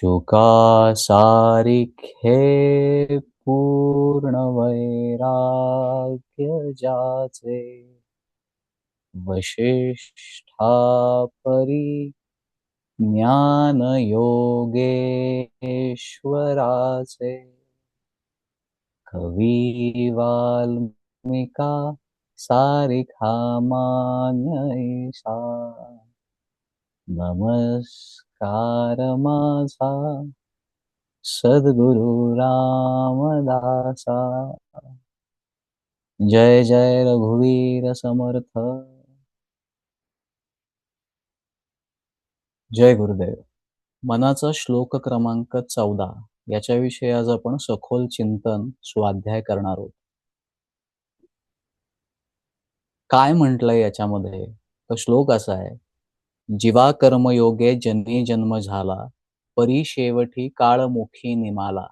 शुका सारिखे पूर्ण वैराग्य जाचे वशिष्ठा परी ज्ञान योगेश्वराचे कवी वाल्मिका सारिखा मान्य ईशा नमस्कार माझा सद्गुरु रामदासा. जय जय रघुवीर समर्थ. जय गुरुदेव. मनाचा श्लोक क्रमांक 14 याच्याविषयी आज आपण सखोल चिंतन स्वाध्याय करणार आहोत. काय म्हटलंय याच्यामध्ये? तो श्लोक असा आहे, जीवा कर्मयोगे जनी जन्म झाला, परी शेवटी काळमुखी निमाला.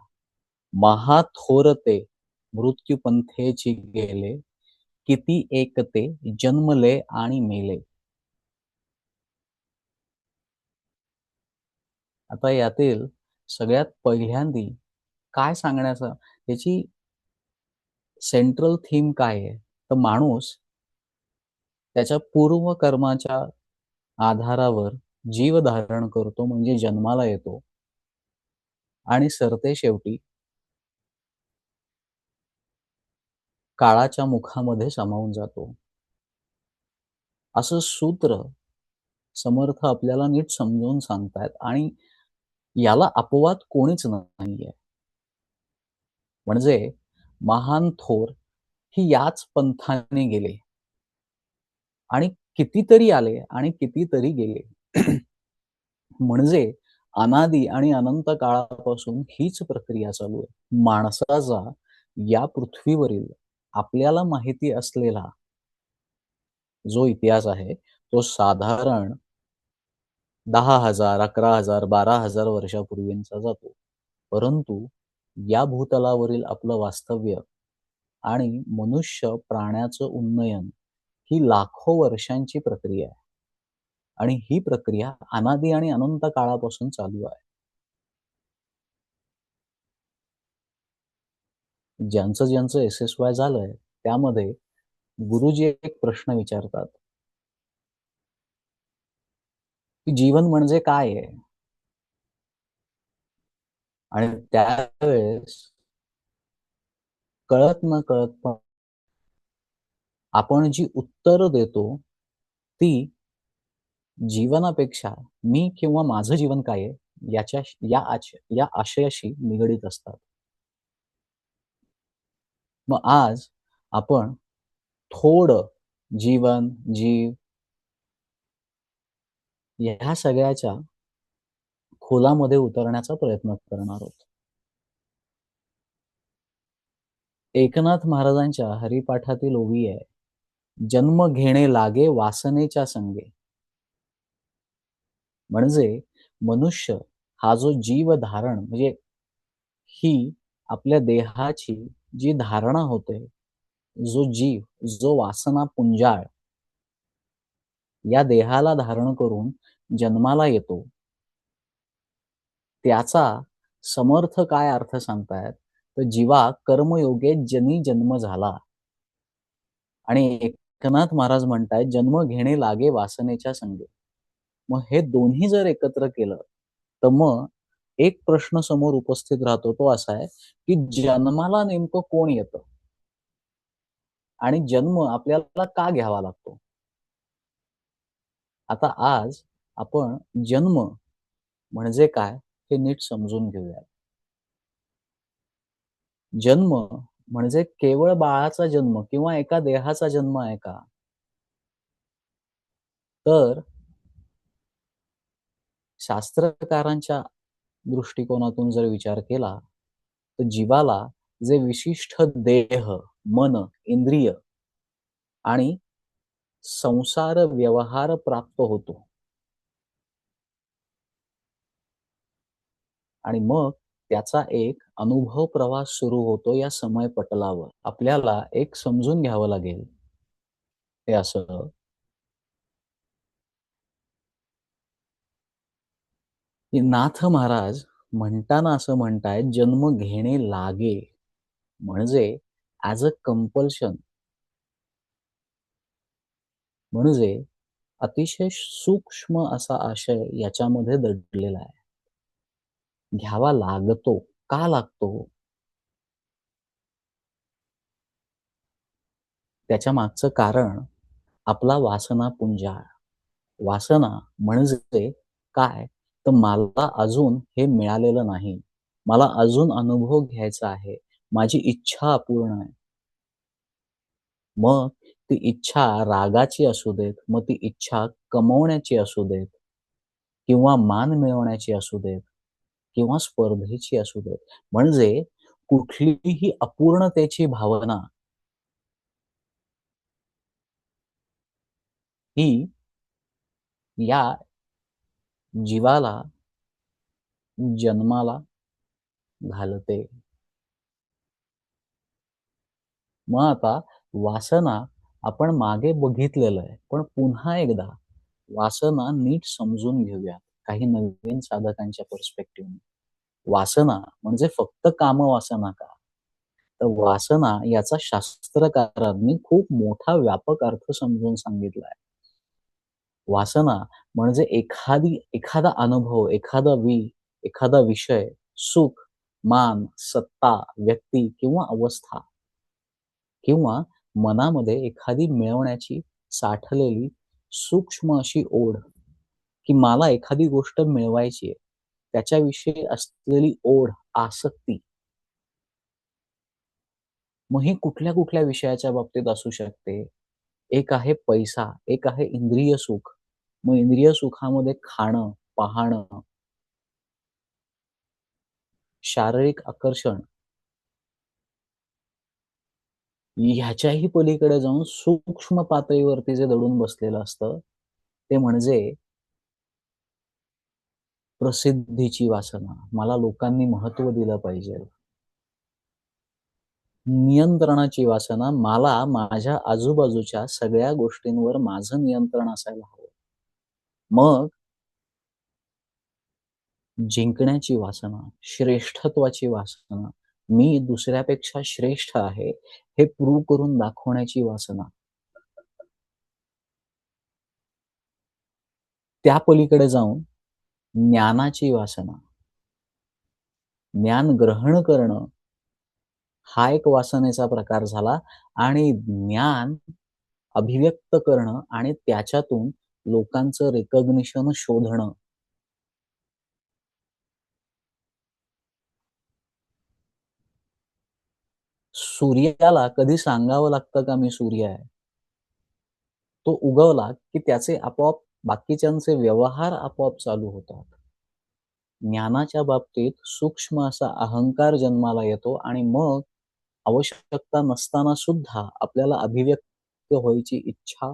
महाथोरते मृत्युपंथेची गेले, किती एकते जन्मले आणि मेले. आता यातील सगळ्यात पहिल्यांदी काय सांगण्याचा याची सेंट्रल थीम काय आहे? तर माणूस त्याच्या पूर्व कर्माच्या आधारावर जीव धारण करतो, म्हणजे जन्माला येतो आणि सरते शेवटी काळाच्या मुखामध्ये सामावून जातो. असं सूत्र समर्थ आपल्याला नीट समजावून सांगतायत आणि याला अपवाद कोणीच नाहीये. म्हणजे महान थोर ही याच पंथाने गेले आणि कितीतरी आले आणि कितीतरी गेले. म्हणजे अनादी आणि अनंत काळापासून हीच प्रक्रिया चालू आहे. माणसाचा या पृथ्वीवरील आपल्याला माहिती असलेला जो इतिहास आहे तो साधारण 10,000, 11,000, 12,000 वर्षापूर्वींचा जातो. परंतु या भूतलावरील आपलं वास्तव्य आणि मनुष्य प्राण्याचं उन्नयन ही लाखो वर्षांची प्रक्रिया आहे आणि ही प्रक्रिया अनादी आणि अनंत काळापासून चालू आहे. ज्यांचं ज्यांचं SSY झालंय त्यामध्ये गुरुजी एक प्रश्न विचारतात की जीवन म्हणजे काय आहे? आणि त्यावेळेस कळत न कळत पण आपण जी उत्तर देतो ती जीवनापेक्षा मी किंवा माझं जीवन काय आहे याच्या या आशयाशी निगडीत असतात. मग आज आपण थोडं जीवन, जीव ह्या सगळ्याच्या खोलामध्ये उतरण्याचा प्रयत्न करणार आहोत. एकनाथ महाराजांच्या हरिपाठातील ओवी आहे, जन्म घेणे लागे वासनेच्या संगे. म्हणजे मनुष्य हा जो जीव धारण म्हणजे ही आपल्या देहाची जी धारणा होते, जो जीव, जो वासना पुंजाळ या देहाला धारण करून जन्माला येतो, त्याचा समर्थ काय अर्थ सांगतायत, तर जीवा कर्मयोगे जनी जन्म झाला. आणि एकनाथ महाराज म्हणतायत जन्म घेणे लागे वासनेच्या संगे. मग हे दोन्ही जर एकत्र केलं तर मग एक प्रश्न समोर उपस्थित राहतो, तो असा आहे की जन्माला नेमकं कोण येतं आणि जन्म आपल्याला का घ्यावा लागतो? आता आज आपण जन्म म्हणजे काय हे नीट समजून घेऊया. जन्म म्हणजे केवळ बाळाचा जन्म किंवा एका देहाचा जन्म आहे का? तर शास्त्रकारांच्या दृष्टिकोनातून जर विचार केला तर जीवाला जे विशिष्ट देह, मन, इंद्रिय आणि संसार व्यवहार प्राप्त होतो आणि मग त्याचा एक अनुभव प्रवास सुरू होतो या समय पटलावर. आपल्याला एक समजून घ्यावं लागेल ते असं की नाथ महाराज म्हणताना असं म्हणतायत, "जन्म घेणे लागे." म्हणजे ॲज अ कंपल्शन म्हणजे अतिशय सूक्ष्म असा आशय याच्यामध्ये दडलेला आहे. घ्यावा लागतो. का लागतो? त्याच्या मागचं कारण आपला वासनापुंजाळ. वासना म्हणजे काय? तर मला अजून हे मिळालेलं नाही. मला अजून अनुभव घ्यायचा आहे. माझी इच्छा अपूर्ण आहे. मग ती इच्छा रागाची असू देत, मग ती इच्छा कमवण्याची असू देत किंवा मान मिळवण्याची असू देत किंवा स्पर्धेची असू देत. म्हणजे कुठलीही अपूर्णतेची भावना ही या जीवाला जन्माला घालते. मग आता वासना आपण मागे बघितलेलं आहे. पण पुन्हा एकदा वासना नीट समजून घेऊया काही नवीन साधकांच्या पर्स्पेक्टिव्हने. वासना म्हणजे फक्त कामवासना का? तर वासना याचा शास्त्रकारांनी खूप मोठा व्यापक अर्थ समजून सांगितला आहे. वासना म्हणजे एखादा अनुभव, एखादा विषय, सुख, मान, सत्ता, व्यक्ती किंवा अवस्था किंवा मनामध्ये एखादी मिळवण्याची साठलेली सूक्ष्म अशी ओढ, की मला एखादी गोष्ट मिळवायची आहे. त्याच्याविषयी असलेली ओढ, आसक्ती. मग ही कुठल्या-कुठल्या विषयाच्या बाबतीत असू शकते? एक आहे पैसा, एक आहे इंद्रिय सुख. मग इंद्रिय सुखामध्ये खाणं, पाहणं, शारीरिक आकर्षण ह्याच्याही पलीकडे जाऊन सूक्ष्म पातळीवरती जे दडून बसलेलं असतं, ते म्हणजे प्रसिद्धीची वासना. मला लोकांनी महत्त्व दिलं पाहिजे. नियंत्रणाची वासना, मला माझ्या आजूबाजूच्या सगळ्या गोष्टींवर माझं नियंत्रण असायला हवं. मग जिंकण्याची वासना, श्रेष्ठत्वाची वासना, मी दुसऱ्यापेक्षा श्रेष्ठ आहे, हे प्रूव्ह करून दाखवण्याची वासना. त्या पलीकडे जाऊन ज्ञानाची वासना. ज्ञान ग्रहण करणं हा एक वासनेचा प्रकार झाला आणि ज्ञान अभिव्यक्त करणं आणि त्याच्यातून लोकांचं रिकॉग्निशन शोधणं. सूर्याला कधी सांगावं लागतं का मी सूर्य आहे? तो उगवला की त्याचे आपोआप बाकीच्यांचे व्यवहार आपोआप चालू होतात. ज्ञानाच्या बाबतीत सूक्ष्म असा अहंकार जन्माला येतो आणि मग आवश्यकता नसताना सुद्धा आपल्याला अभिव्यक्त व्हायची इच्छा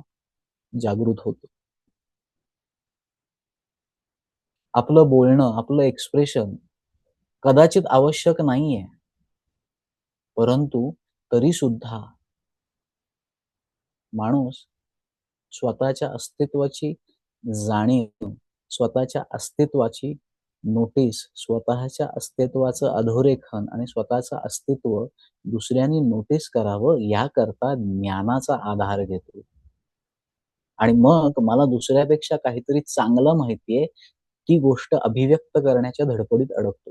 जागृत होते. आपलं बोलणं, आपलं एक्सप्रेशन कदाचित आवश्यक नाहीये, परंतु तरीसुद्धा माणूस स्वतःच्या अस्तित्वाची जाणीव, स्वतःच्या अस्तित्वाची नोटीस, स्वतःच्या अस्तित्वाचं अधोरेखन आणि स्वतःचं अस्तित्व दुसऱ्यांनी नोटीस करावं याकरता ज्ञानाचा आधार घेतो. आणि मग मला दुसऱ्यापेक्षा काहीतरी चांगलं माहिती ती गोष्ट अभिव्यक्त करण्याच्या धडपडीत अडकतो.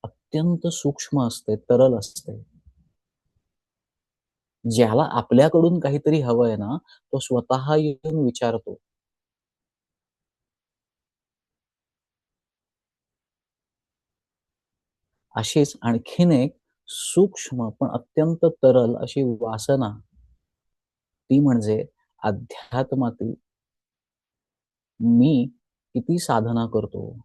अत्यंत सूक्ष्म असते, तरल असते. ज्याला आपल्याकडून काहीतरी हवंय ना, तो स्वतः येऊन विचारतो. अशीच आणखीन एक सूक्ष्म पण अत्यंत तरल अशी वासना, ती म्हणजे अध्यात्मातील मी किती साधना करतो.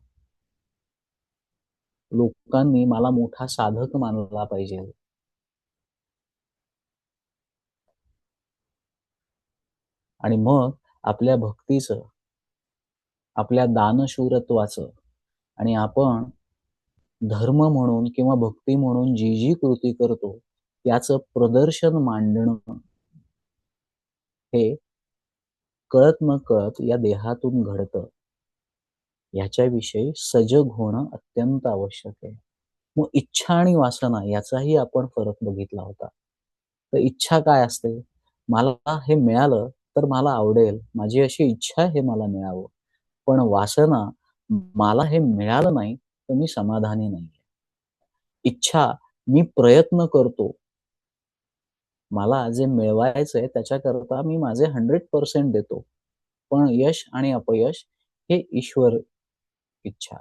लोकांनी मला मोठा साधक मानला पाहिजे आणि मग आपल्या भक्तीचं, आपल्या दानशूरत्वाचं आणि आपण धर्म म्हणून किंवा भक्ती म्हणून जी कृती करतो, त्याचं प्रदर्शन मांडणं हे कळत-नकळत या देहातून घडतं. ह्याच्याविषयी सजग होणं अत्यंत आवश्यक आहे. मग इच्छा आणि वासना याचाही आपण फरक बघितला होता. तर इच्छा काय असते? मला हे मिळालं तर मला आवडेल, माझी अशी इच्छा आहे हे मला मिळावं. पण वासना, मला हे मिळालं नाही तर मी समाधानी नाहीये. इच्छा, मी प्रयत्न करतो. मला जे मिळवायचंय त्याच्याकरता मी माझे 100% देतो. पण यश आणि अपयश हे ईश्वर इच्छा.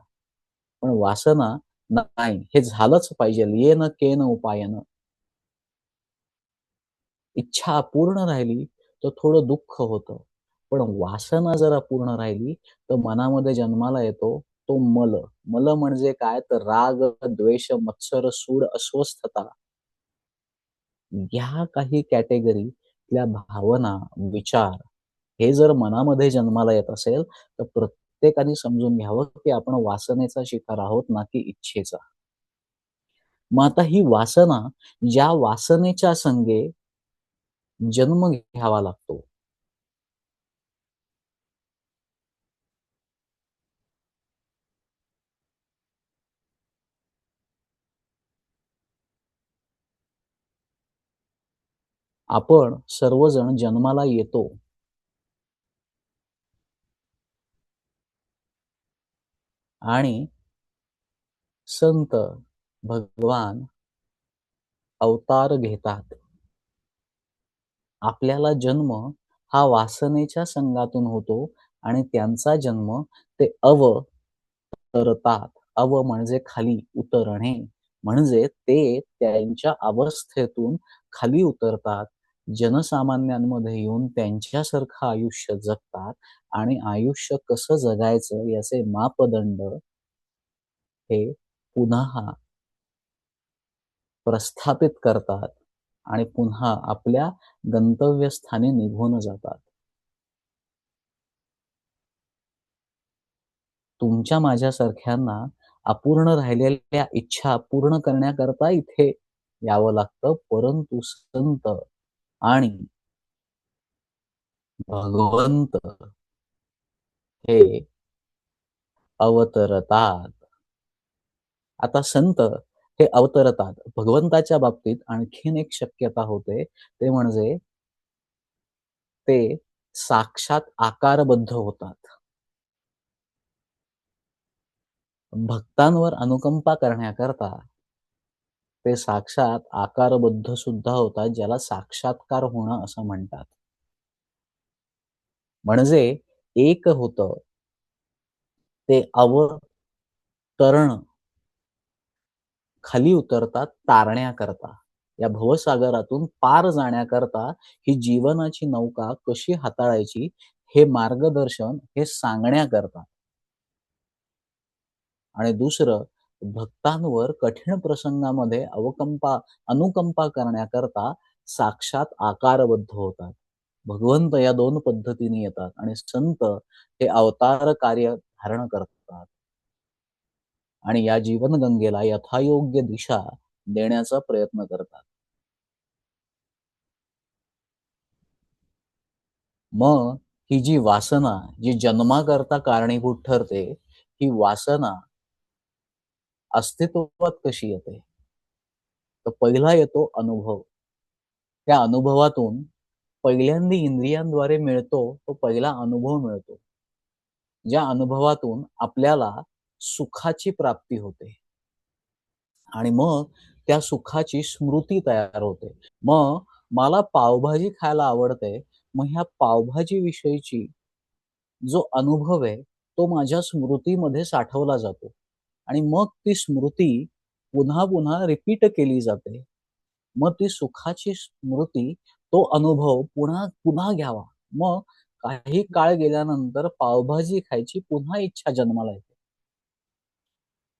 पण वासना, नाही हे झालंच पाहिजेल. येन केन उपायनं. इच्छा अपूर्ण राहिली तर थोडं दुःख होतं. पण वासना जर अपूर्ण राहिली तर मनामध्ये जन्माला येतो तो मल. मल म्हणजे काय? तर राग, द्वेष, मत्सर, सूड, अस्वस्थता ह्या काही कॅटेगरीतल्या भावना, विचार हे जर मनामध्ये जन्माला येत असेल, तर प्रत्येकाने समजून घ्यावं, की आपण वासनेचा शिकार आहोत, ना की इच्छेचा. मग आता ही वासना, ज्या वासनेच्या संगे जन्म घ्यावा लागतो. आपण सर्वजण जन्माला येतो आणि संत, भगवान अवतार घेतात. आपल्याला जन्म हा वासनेच्या संगातून होतो आणि त्यांचा जन्म ते अवतरतात. अव म्हणजे खाली उतरणे. म्हणजे ते त्यांच्या अवस्थेतून खाली उतरतात. जनसामान्यांमध्ये येऊन त्यांच्यासारखं आयुष्य जगतात आणि आयुष्य कसं जगायचं याचे मापदंड हे पुन्हा प्रस्थापित करतात आणि पुन्हा आपल्या गंतव्यस्थानी निघून जातात. तुमच्या माझ्यासारख्यांना अपूर्ण राहिलेल्या इच्छा पूर्ण करण्याकरता इथे यावं लागतं. परंतु संत आणि भगवंत हे अवतरतात. आता संत हे अवतरतात. भगवंताच्या बाबतीत आणखीन एक शक्यता होते. ते म्हणजे ते साक्षात आकारबद्ध होतात. भक्तांवर अनुकंपा करण्याकरता ते साक्षात आकारबद्ध सुद्धा होतात, ज्याला साक्षात्कार होणं असं म्हणतात. म्हणजे एक होतं ते अवतरण, खाली उतरतात तारण्याकरता. या भवसागरातून पार जाण्याकरता ही जीवनाची नौका कशी हाताळायची हे मार्गदर्शन हे सांगण्याकरता. आणि दुसरं, भक्तांवर कठीण प्रसंगामध्ये अनुकंपा करण्याकरता साक्षात आकारबद्ध होतात. भगवंत या 2 पद्धतीने येतात आणि संत हे अवतार कार्य धारण करतात आणि या जीवनगंगेला यथायोग्य दिशा देण्याचा प्रयत्न करतात. मग ही जी वासना, जी जन्माकरता कारणीभूत ठरते, ही वासना अस्तित्वात कशी येते? तर पहिला येतो अनुभव. त्या अनुभवातून पहिल्यांदा इंद्रियांद्वारे मिळतो, तो पहिला अनुभव मिळतो. ज्या अनुभवातून आपल्याला सुखाची प्राप्ती होते आणि मग त्या सुखाची स्मृती तयार होते. मग मला पावभाजी खायला आवडते. मग ह्या पावभाजी विषयीची जो अनुभव आहे, तो माझ्या स्मृतीमध्ये साठवला जातो आणि मग ती स्मृती पुन्हा-पुन्हा रिपीट केली जाते. मग ती सुखाची स्मृती, तो अनुभव पुन्हा घ्यावा. मग काही काळ गेल्यानंतर पावभाजी खायची पुन्हा इच्छा जन्माला येते.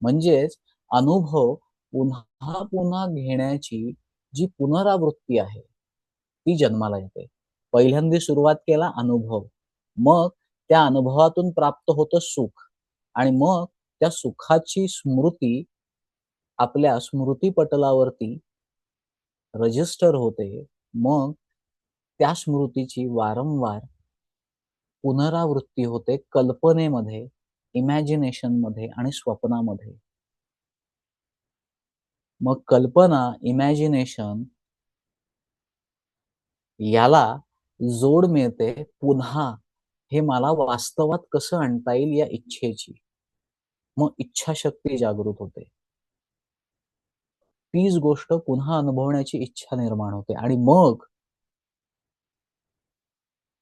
म्हणजेच अनुभव पुन्हा-पुन्हा घेण्याची जी पुनरावृत्ती आहे, ती जन्माला येते. पहिल्यांदा सुरुवात केला अनुभव. मग त्या अनुभवातून प्राप्त होतं सुख आणि मग त्या सुखाची स्मृती आपल्या स्मृतीपटलावरती रजिस्टर होते. मग त्या स्मृतीची वारंवार पुनरावृत्ती होते कल्पनेमध्ये इमॅजिनेशनमध्ये आणि स्वप्नामध्ये. मग कल्पना, इमॅजिनेशन याला जोड मिळते पुन्हा हे मला वास्तवात कसं आणता येईल या इच्छेची. मग इच्छाशक्ती जागृत होते. तीच गोष्ट पुन्हा अनुभवण्याची इच्छा निर्माण होते आणि मग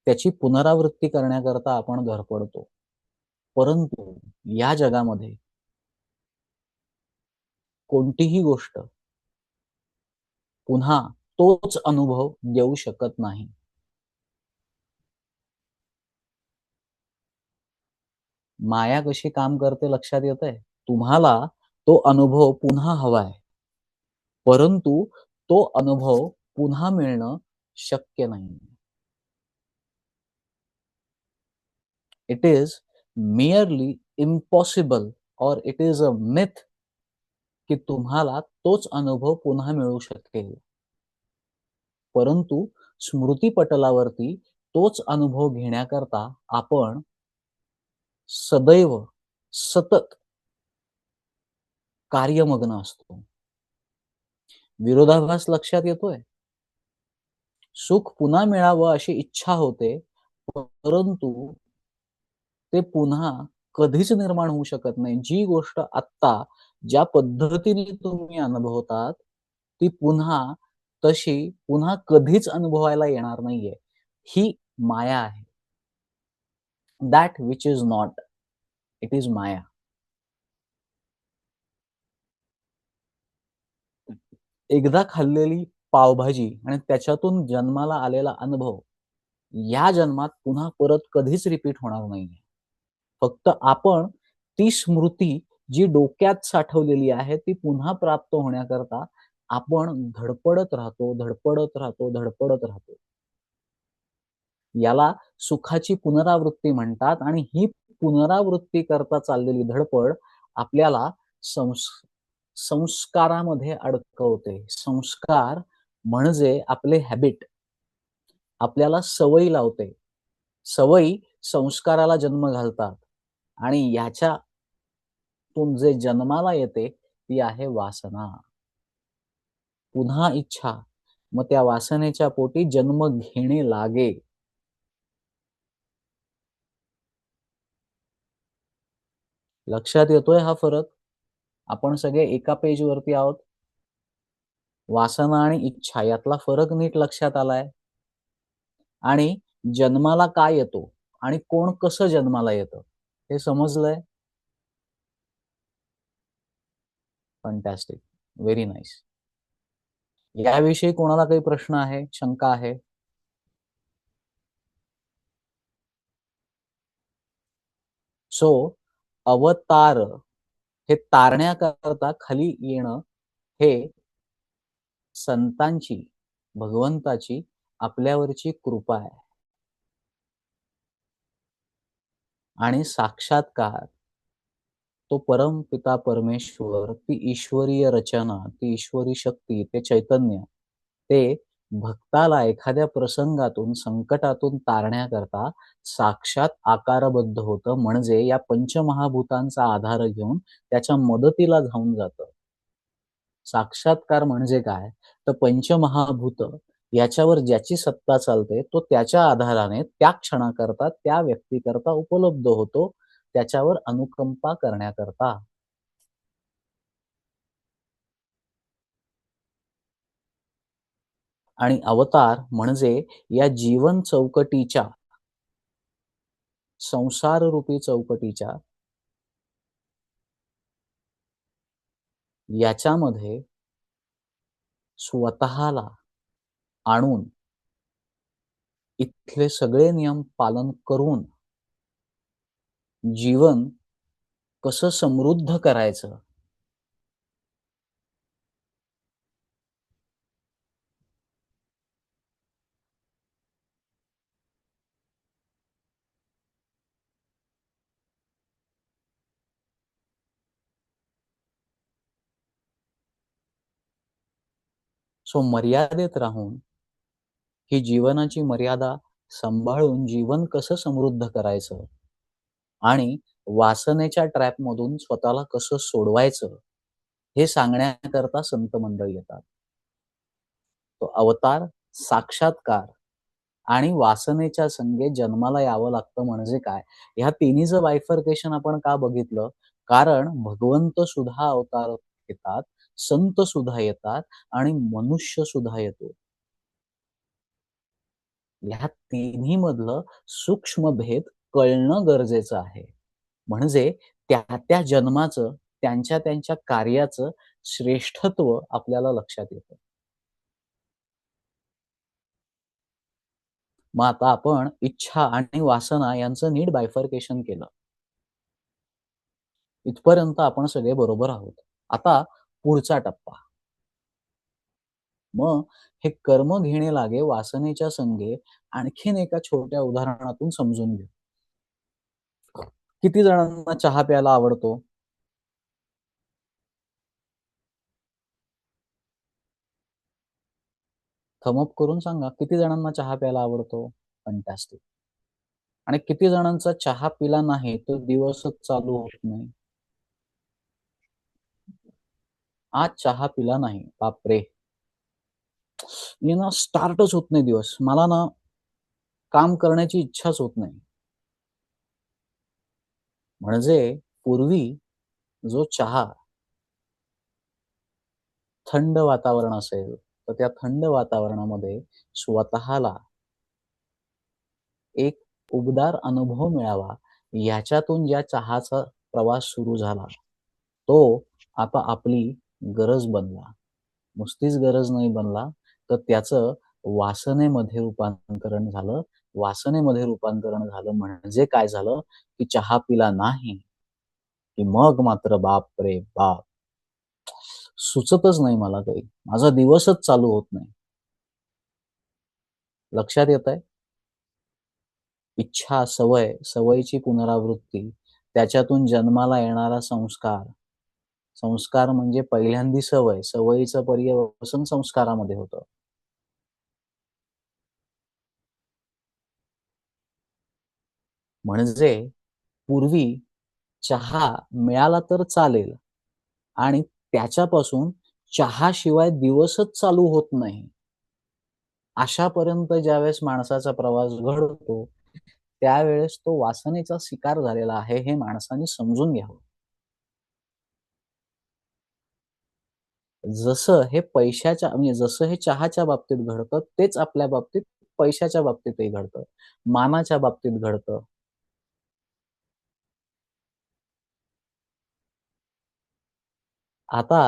त्याची पुनरावृत्ती करण्याकरता आपण धडपडतो. परंतु या जगामध्ये कोणतीही गोष्ट पुन्हा तोच अनुभव देऊ शकत नाही. माया कशी काम करते लक्षात येतंय? तुम्हाला तो अनुभव पुन्हा हवाय, परंतु तो अनुभव पुन्हा मिळणं शक्य नाही. It is merely impossible or it is a myth की तुम्हाला तोच अनुभव पुन्हा मिळू शकेल. परंतु स्मृतीपटलावरती तोच अनुभव घेण्याकरता आपण सदैव, सतत कार्यमग्न असतो. विरोधाभास लक्षात येतोय? सुख पुन्हा मिळावं अशी इच्छा होते, परंतु ते पुन्हा कधीच निर्माण होऊ शकत नाही. जी गोष्ट आत्ता ज्या पद्धतीने तुम्ही अनुभवतात, ती पुन्हा तशी पुन्हा कधीच अनुभवायला येणार नाहीये. ही माया आहे. That which is not, it is माया. एकदा खाल्लेली पावभाजी आणि त्याच्यातून जन्माला आलेला अनुभव, या जन्मात पुन्हा परत कधीच रिपीट होणार नाहीये. फक्त आपण ती स्मृती जी डोक्यात साठवलेली आहे, ती पुन्हा प्राप्त होण्याकरता आपण धडपडत राहतो, धडपडत राहतो, धडपडत राहतो. याला सुखाची पुनरावृत्ती म्हणतात आणि ही पुनरावृत्ती करता चाललेली धडपड आपल्याला संस्कारामध्ये अडकवते. संस्कार म्हणजे आपले हॅबिट. आपल्याला सवयी लावते. सवयी संस्काराला जन्म घालतात आणि ह्याच्यातून जे जन्माला येते ती आहे वासना. पुन्हा इच्छा. मग त्या वासनेच्या पोटी जन्म घेणे लागे. लक्षात येतोय हा फरक? आपण सगळे एका पेजवरती आहोत. वासना आणि इच्छा यातला फरक नीट लक्षात आलाय? आणि जन्माला काय येतो आणि कोण कसं जन्माला येतं हे समजलंय? फंटॅस्टिक. Very nice. याविषयी कोणाला काही प्रश्न आहे, शंका आहे? सो अवतार हे तारण्याकरता खाली येणं हे संतांची, भगवंताची आपल्यावरची कृपा आहे. आणि साक्षात्कार तो परमपिता परमेश्वर, ती ईश्वरीय रचना, ती ईश्वरी शक्ती, ते चैतन्य, ते भक्ताला एखाद्या प्रसंगातून, संकटातून तारण्याकरता साक्षात आकारबद्ध होतं. म्हणजे या पंचमहाभूतांचा आधार घेऊन त्याच्या मदतीला धावून जातं. साक्षात्कार म्हणजे काय? तर पंचमहाभूत याच्यावर ज्याची सत्ता चालते, तो त्याच्या आधाराने त्या क्षणाकरता, त्या व्यक्तीकरता उपलब्ध होतो, त्याच्यावर अनुकंपा करण्याकरता. आणि अवतार म्हणजे या जीवन चौकटीच्या, संसाररूपी चौकटीच्या याच्यामध्ये स्वतःला आणून इथले सगळे नियम पालन करून जीवन कसं समृद्ध करायचं सो मर्यादेत राहून ही जीवनाची मर्यादा सांभाळून जीवन कसं समृद्ध करायचं आणि वासनेच्या ट्रॅपमधून स्वतःला कसं सोडवायचं, हे सांगण्याकरता संत मंडळी येतात. तो अवतार, साक्षात्कार आणि वासनेच्या संगे जन्माला यावं लागतं म्हणजे काय? ह्या तिन्हीचं बायफर्केशन आपण का बघितलं? कारण भगवंत सुद्धा अवतार घेतात, संत सुद्धा येतात आणि मनुष्य सुद्धा येतो. ह्या तिन्हीमधलं सूक्ष्म भेद कळणं गरजेचं आहे. म्हणजे त्या जन्माचं, त्यांच्या कार्याचं श्रेष्ठत्व आपल्याला लक्षात येतं. मग आता आपण इच्छा आणि वासना यांचं नीट बायफर्केशन केलं. इथपर्यंत आपण सगळे बरोबर आहोत. आता पुढचा टप्पा. मग हे कर्म घेणे लागे वासनेच्या संगे आणखीन एका छोट्या उदाहरणातून समजून घेऊ. किती जणांना चहा प्यायला आवडतो? थंब करून सांगा, किती जणांना चहा प्यायला आवडतो? फंटॅस्टिक. आणि किती जणांचा चहा पिला नाही तर दिवसच चालू होत नाही? आज चहा पिला नाही, बापरे! मी ना स्टार्टच होत नाही दिवस. मला ना काम करण्याची इच्छाच होत नाही. म्हणजे पूर्वी जो चहा थंड वातावरण असेल, तर त्या थंड वातावरणामध्ये स्वतःला एक उबदार अनुभव मिळावा, याच्यातून ज्या चहाचा प्रवास सुरू झाला, तो आता आपली गरज बनला. नुसतीच गरज नाही बनला, तर त्याचं वासनेमध्ये रूपांतरण झालं. वासनेमध्ये रूपांतरण झालं म्हणजे काय झालं, की चहा पिला नाही, की मग मात्र बापरे बाप! सुचतच नाही मला काही. माझा दिवसच चालू होत नाही. लक्षात येतंय? इच्छा, सवय, सवयीची पुनरावृत्ती, त्याच्यातून जन्माला येणारा संस्कार. संस्कार म्हणजे पहिल्यांदी सवय, सवयीचं पर्यवसन संस्कारामध्ये होतं. म्हणजे पूर्वी चहा मिळाला तर चालेल आणि त्याच्यापासून चहाशिवाय दिवसच चालू होत नाही. अशापर्यंत ज्यावेळेस माणसाचा प्रवास घडतो, त्यावेळेस तो वासनेचा शिकार झालेला आहे, हे माणसाने समजून घ्यावं. जसं हे पैशाच्या म्हणजे जसं हे चहाच्या बाबतीत घडतं, तेच आपल्या बाबतीत पैशाच्या बाबतीतही घडतं. मानाच्या बाबतीत घडतं. आता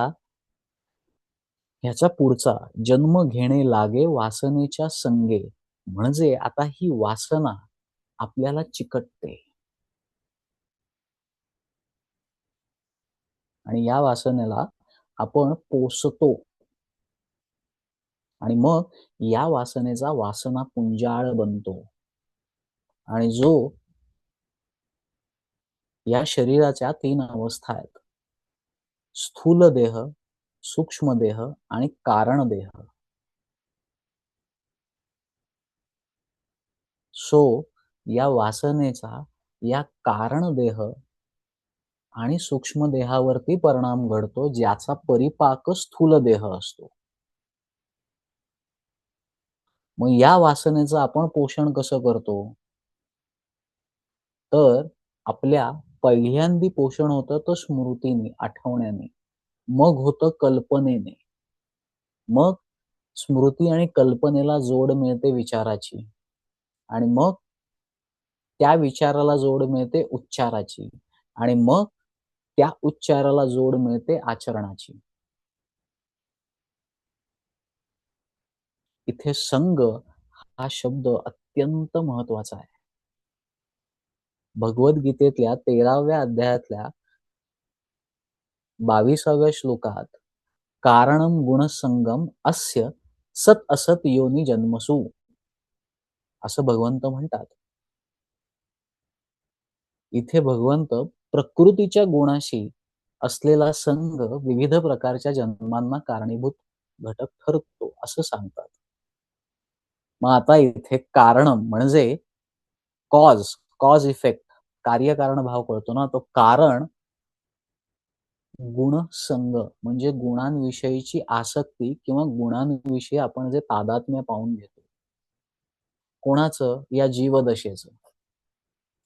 ह्याच्या पुढचा जन्म घेणे लागे वासनेच्या संगे. म्हणजे आता ही वासना आपल्याला चिकटते आणि या वासनेला आपण पोसतो आणि मग या वासनेचा वासना पुंजाळ बनतो आणि जो या शरीराच्या 3 अवस्था आहेत. स्थूल देह, सूक्ष्म देह आणि कारण देह. सो या वासनेचा या कारण देह आणि सूक्ष्म देहावरती परिणाम घडतो, ज्याचा परिपाक स्थूल देह असतो. मग या वासनेचं आपण पोषण कसं करतो? तर आपल्या पहिल्यांदी पोषण होतं तर स्मृतीने, आठवण्याने. मग होतं कल्पनेने. मग स्मृती आणि कल्पनेला जोड मिळते विचाराची आणि मग त्या विचाराला जोड मिळते उच्चाराची आणि मग त्या उच्चाराला जोड मिळते आचरणाची. इथे संग हा शब्द अत्यंत महत्वाचा आहे. भगवद्गीतेतल्या 13व्या अध्यायातल्या 22व्या श्लोकात कारणं गुणसंगम अस्य सत असत योनी जन्मसु असं भगवंत म्हणतात. इथे भगवंत प्रकृतीच्या गुणाशी असलेला संग विविध प्रकारच्या जन्मांना कारणीभूत घटक ठरतो असं सांगतात. मग आता इथे कारण म्हणजे कॉज, कॉज इफेक्ट. कार्यकारण भाव कळतो ना, तो कारण गुणसंग म्हणजे गुणांविषयीची आसक्ती किंवा गुणांविषयी आपण जे तादात्म्य पाहून घेतो. कोणाचं? या जीवदशेचं.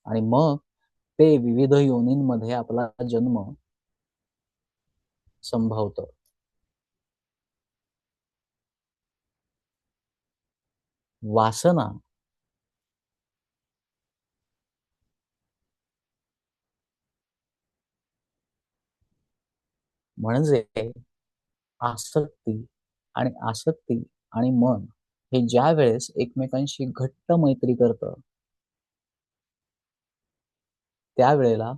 आणि मग ते विविध योनींमध्ये आपला जन्म संभवतं. वासना म्हणजे आसक्ती आणि मन हे ज्यावेळेस एकमेकांशी घट्ट मैत्री करतं, त्यावेळेला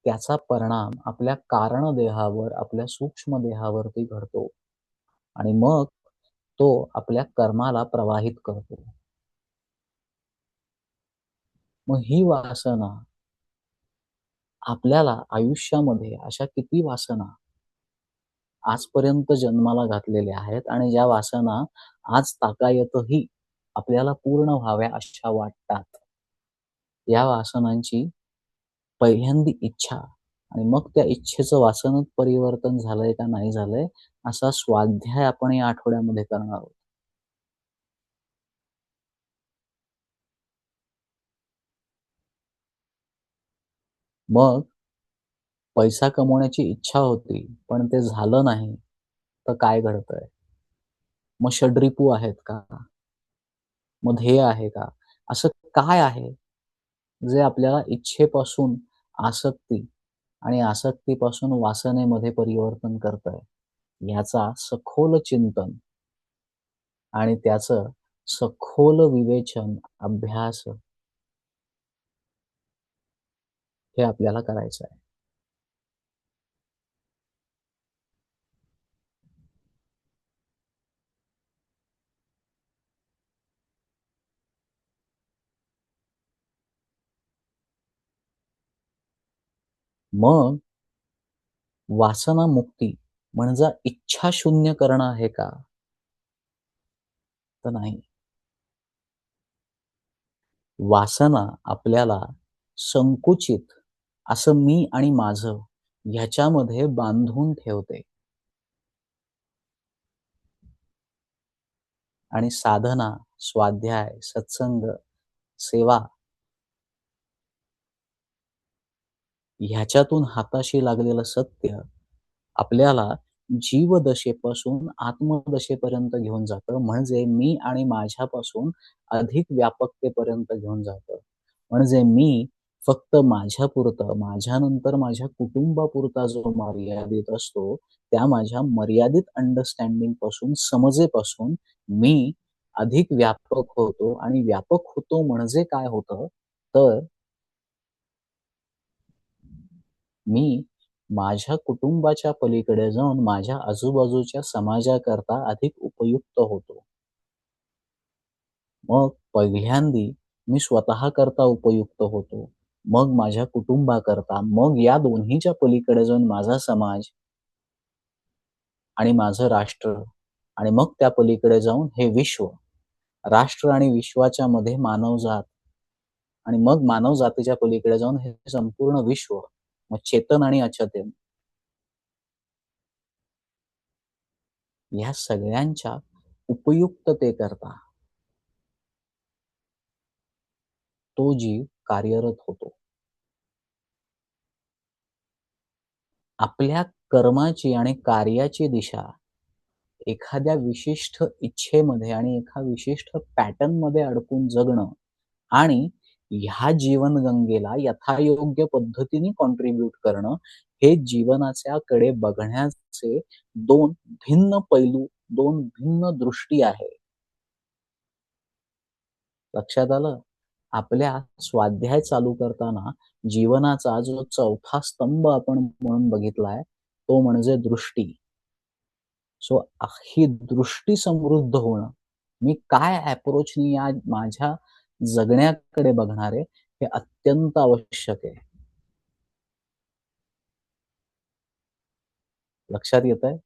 त्याचा परिणाम आपल्या कारण देहावर, आपल्या सूक्ष्म देहावरती घडतो आणि मग तो आपल्या कर्माला प्रवाहित करतो. मग ही वासना आपल्याला आयुष्यामध्ये अशा किती वासना आजपर्यंत जन्माला घातलेल्या आहेत आणि ज्या वासना आज तागायतही आपल्याला पूर्ण व्हाव्या अशा वाटतात. या वासनांची पहिल्यांदी इच्छा आणि मग त्या इच्छेचं वासनेत परिवर्तन झालंय का नाही झालंय, असा स्वाध्याय आपण या आठवड्यामध्ये करणार आहोत. मग पैसा कमवण्याची इच्छा होती, पण ते झालं नाही, तर काय घडतंय? मग षड्रिपू आहेत का? मग ध्येय आहे का? असं काय आहे, जे आपल्याला इच्छेपासून आसक्ती आणि आसक्तीपासून वासनेमध्ये परिवर्तन करतंय? ह्याचा सखोल चिंतन आणि त्याचं सखोल विवेचन, अभ्यास हे आपल्याला करायचं आहे. मग वासनामुक्ती म्हणजे इच्छा शून्य करणं आहे का? तर नाही. वासना आपल्याला संकुचित असं मी आणि माझं ह्याच्यामध्ये बांधून ठेवते आणि साधना, स्वाध्याय, सत्संग, सेवा ह्याच्यातून हाताशी लागलेलं सत्य आपल्याला जीवदशेपासून आत्मदशेपर्यंत घेऊन जातं. म्हणजे मी आणि माझ्यापासून अधिक व्यापकतेपर्यंत घेऊन जातं. म्हणजे मी फक्त माझ्यापुरतं, माझ्यानंतर माझ्या कुटुंबापुरता जो मर्यादित असतो, त्या माझ्या मर्यादित अंडरस्टँडिंग पासून, समजेपासून मी अधिक व्यापक होतो आणि व्यापक होतो म्हणजे काय होतं, तर मी माझ्या कुटुंबाच्या पलीकडे जाऊन माझ्या आजूबाजूच्या समाजाकरता अधिक उपयुक्त होतो. मग पहिल्यांदी मी स्वतःकरता उपयुक्त होतो. मग माझ्या कुटुंबाकरता, मग या दोन्हीच्या पलीकडे जाऊन माझा समाज आणि माझं राष्ट्र आणि मग त्या पलीकडे जाऊन हे विश्व. राष्ट्र आणि विश्वाच्या मध्ये मानवजात आणि मग मानवजातीच्या पलीकडे जाऊन हे संपूर्ण विश्व. मग चेतन आणि अचेतन ह्या सगळ्यांच्या उपयुक्ततेकरता तो जीव कार्यरत होतो. आपल्या कर्माची आणि कार्याची दिशा एखाद्या विशिष्ट इच्छेमध्ये आणि एका विशिष्ट पॅटर्नमध्ये अडकून जगणं आणि ह्या जीवनगंगेला यथायोग्य पद्धतीने कॉन्ट्रिब्यूट करणं, हे जीवनाच्या कडे बघण्याचे 2 भिन्न पैलू, 2 भिन्न दृष्टी आहे. लक्षात आलं? आपल्या स्वाध्याय चालू करताना जीवनाचा जो चौथा स्तंभ आपण म्हणून बघितलाय, तो म्हणजे दृष्टी. सो ही दृष्टी समृद्ध होणं, मी काय अप्रोचनी या माझ्या जगण्याकडे बघणार आहे, हे अत्यंत आवश्यक आहे. लक्षात येतंय?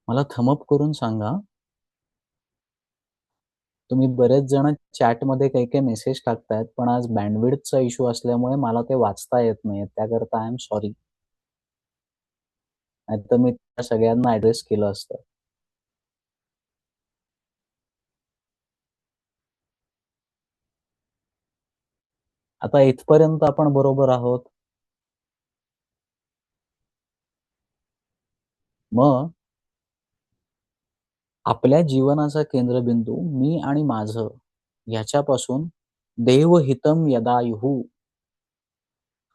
मला करून सांगा. तुम्ही बरेच जण चॅटमध्ये काही-काही मेसेज टाकतायत, पण आज बँडविड्थचा इश्यू असल्यामुळे मला ते वाचता येत नाहीये. त्याकरता आय एम सॉरी. नाहीतर मी त्या सगळ्यांना ॲड्रेस केलं असतं. आता इथपर्यंत आपण बरोबर आहोत. मग आपल्या जीवनाचा केंद्रबिंदू मी आणि माझं ह्याच्यापासून देवहितम यदायुः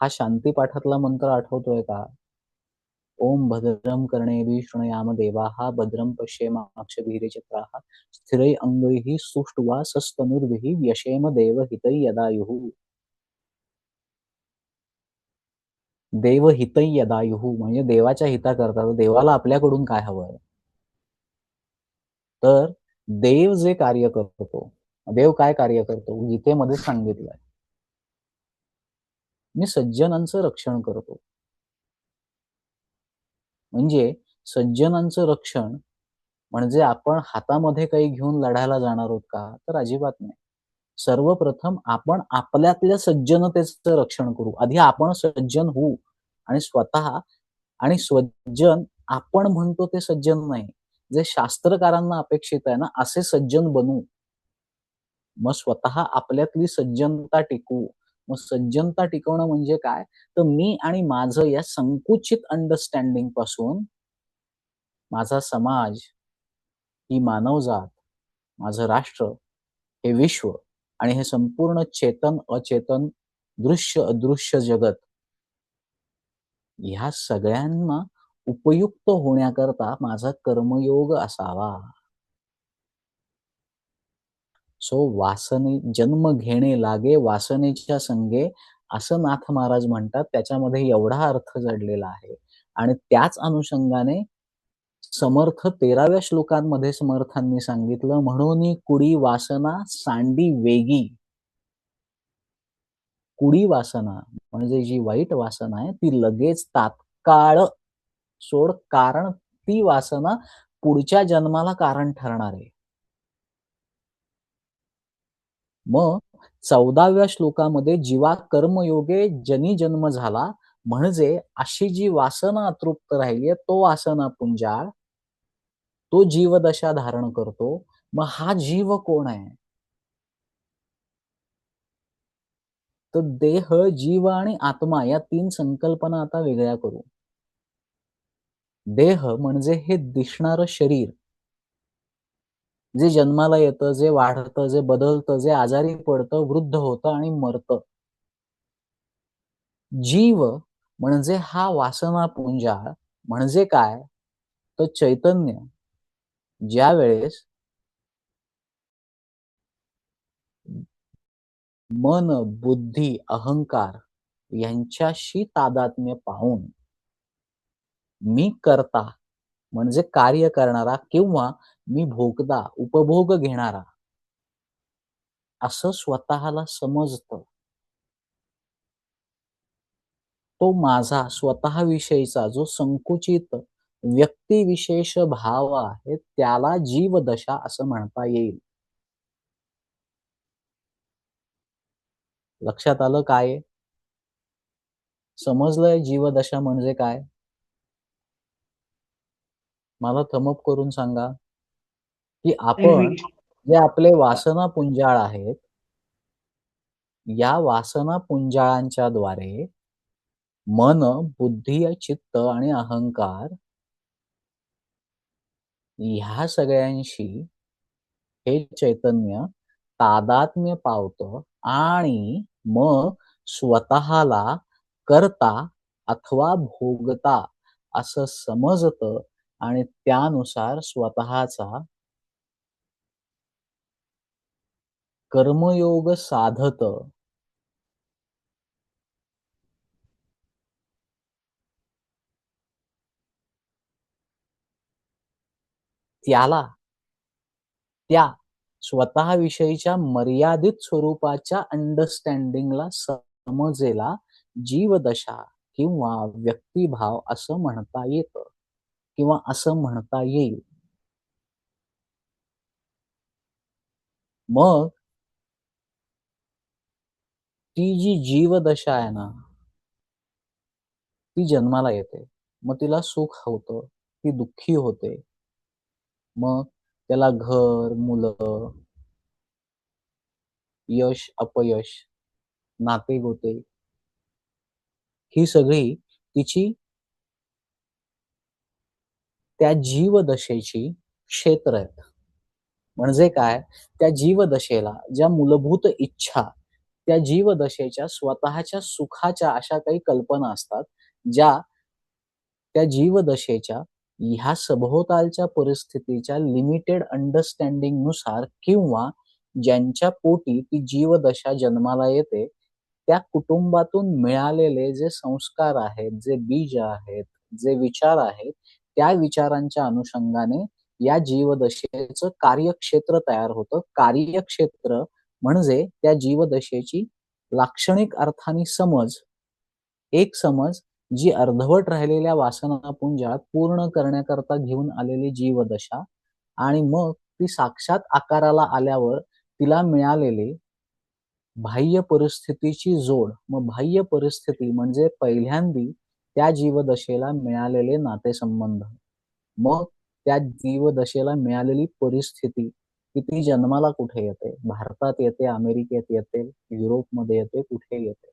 हा शांतीपाठातला मंत्र आठवतोय का? ओम भद्रं कर्णेभिः शृणुयाम देवाः भद्रं पश्येमाक्षभिर्यजत्राः स्थिरैरङ्गैः सुष्ठुवासस्तनुर्भिः व्यशेम देवहितै यदायुः. देवहितै यदायुः म्हणजे देवाच्या हिताकरता. तर देवाला आपल्याकडून काय हवंय? तर देव जे कार्य करतो, देव काय कार्य करतो? गीतेमध्ये सांगितलंय. मी सज्जनांचं रक्षण करतो. म्हणजे सज्जनांचं रक्षण म्हणजे आपण हातामध्ये काही घेऊन लढायला जाणार आहोत का? तर अजिबात नाही. सर्वप्रथम आपण आपल्यातल्या सज्जनतेचं रक्षण करू. आधी आपण सज्जन होऊ आणि स्वतः आणि स्वजन आपण म्हणतो ते सज्जन नाही. जे शास्त्रकारांना अपेक्षित आहे ना, असे सज्जन बनू. मग स्वतः आपल्यातली सज्जनता टिकवू. मग सज्जनता टिकवणं म्हणजे काय? तर मी आणि माझं या संकुचित अंडरस्टँडिंग पासून माझा समाज, ही मानवजात, माझं राष्ट्र, हे विश्व आणि हे संपूर्ण चेतन, अचेतन, दृश्य, अदृश्य जगत ह्या सगळ्यांना उपयुक्त होण्याकरता माझा कर्मयोग असावा. सो वासने जन्म घेणे लागे वासनेच्या संगे असं नाथ महाराज म्हणतात. त्याच्यामध्ये एवढा अर्थ जडलेला आहे. आणि त्याच अनुषंगाने समर्थ 13व्या श्लोकांमध्ये समर्थांनी सांगितलं, "म्हणून कुडी वासना सांडी वेगी." कुडी वासना म्हणजे जी वाईट वासना आहे ती लगेच तात्काळ सोड, कारण ती वासना पुढच्या जन्माला कारण ठरणार आहे. मग 14व्या श्लोकामध्ये जीवा कर्मयोगे जनी जन्म झाला, म्हणजे अशी जी वासना अतृप्त राहिली आहे, तो वासना पुंजाळ, तो जीवदशा धारण करतो. मग हा जीव कोण आहे? तर देह, जीव आणि आत्मा या 3 संकल्पना आता वेगळ्या करू. देह म्हणजे हे दिसणारं शरीर, जे जन्माला येतं, जे वाढतं, जे बदलतं, जे आजारी पडतं, वृद्ध होतं आणि मरतं. जीव म्हणजे हा वासनापुंजाळ म्हणजे काय? तर चैतन्य ज्यावेळेस मन, बुद्धी, अहंकार यांच्याशी तादात्म्य पाहून मी कर्ता म्हणजे कार्य करणारा किंवा मी भोगता, उपभोग घेणारा असं स्वतःला समजतं. तो माझा स्वतःविषयीचा जो संकुचित व्यक्तिविशेष भाव आहे, त्याला जीवदशा असं म्हणता येईल. लक्षात आलं काय आहे? समजलंय जीवदशा म्हणजे काय? मला करून सांगा, की आपण जे आपले वासना पुंजाळ आहेत, या वासना पुंजाळांच्या द्वारे मन, बुद्धी, चित्त आणि अहंकार ह्या सगळ्यांशी हे चैतन्य तादात्म्य पावतं आणि मग स्वतःला कर्ता अथवा भोगता असं समजतं आणि त्यानुसार स्वतःचा कर्मयोग साधतं. त्याला त्या स्वतःविषयीच्या मर्यादित स्वरूपाच्या अंडरस्टँडिंगला समजेला जीवदशा किंवा व्यक्तिभाव असं म्हणता येतं किंवा असं म्हणता येईल. मग ती जी जीवदशा आहे ना, ती जन्माला येते. मग तिला सुख होतं, ती दुःखी होते. मग त्याला घर, मुलं, यश, अपयश, नाते-गोते ही सगळी तिची त्या जीवदशेची क्षेत्र आहेत. म्हणजे काय? त्या जीवदशेला ज्या मूलभूत इच्छा, त्या जीवदशेच्या स्वतःच्या सुखाच्या अशा काही कल्पना असतात, ज्या त्या जीवदशेच्या ह्या सभोवतालच्या परिस्थितीच्या लिमिटेड अंडरस्टँडिंगनुसार किंवा ज्यांच्या पोटी ती जीवदशा जन्माला येते, त्या कुटुंबातून मिळालेले जे संस्कार आहेत, जे बीज आहेत, जे विचार आहेत, त्या विचारांच्या अनुषंगाने या जीवदशेचं कार्यक्षेत्र तयार होतं. कार्यक्षेत्र म्हणजे त्या जीवदशेची लाक्षणिक अर्थाने समज, एक समज जी अर्धवट राहिलेल्या वासनापुंजात पूर्ण करण्याकरता घेऊन आलेली जीवदशा आणि मग ती साक्षात आकाराला आल्यावर तिला मिळालेले बाह्य परिस्थितीची जोड. मग बाह्य परिस्थिती म्हणजे पहिल्यांदी त्या जीवदशेला मिळालेले नातेसंबंध. मग त्या जीवदशेला मिळालेली परिस्थिती, की ती जन्माला कुठे येते? भारतात येते, अमेरिकेत येते, युरोपमध्ये येते, कुठे येते?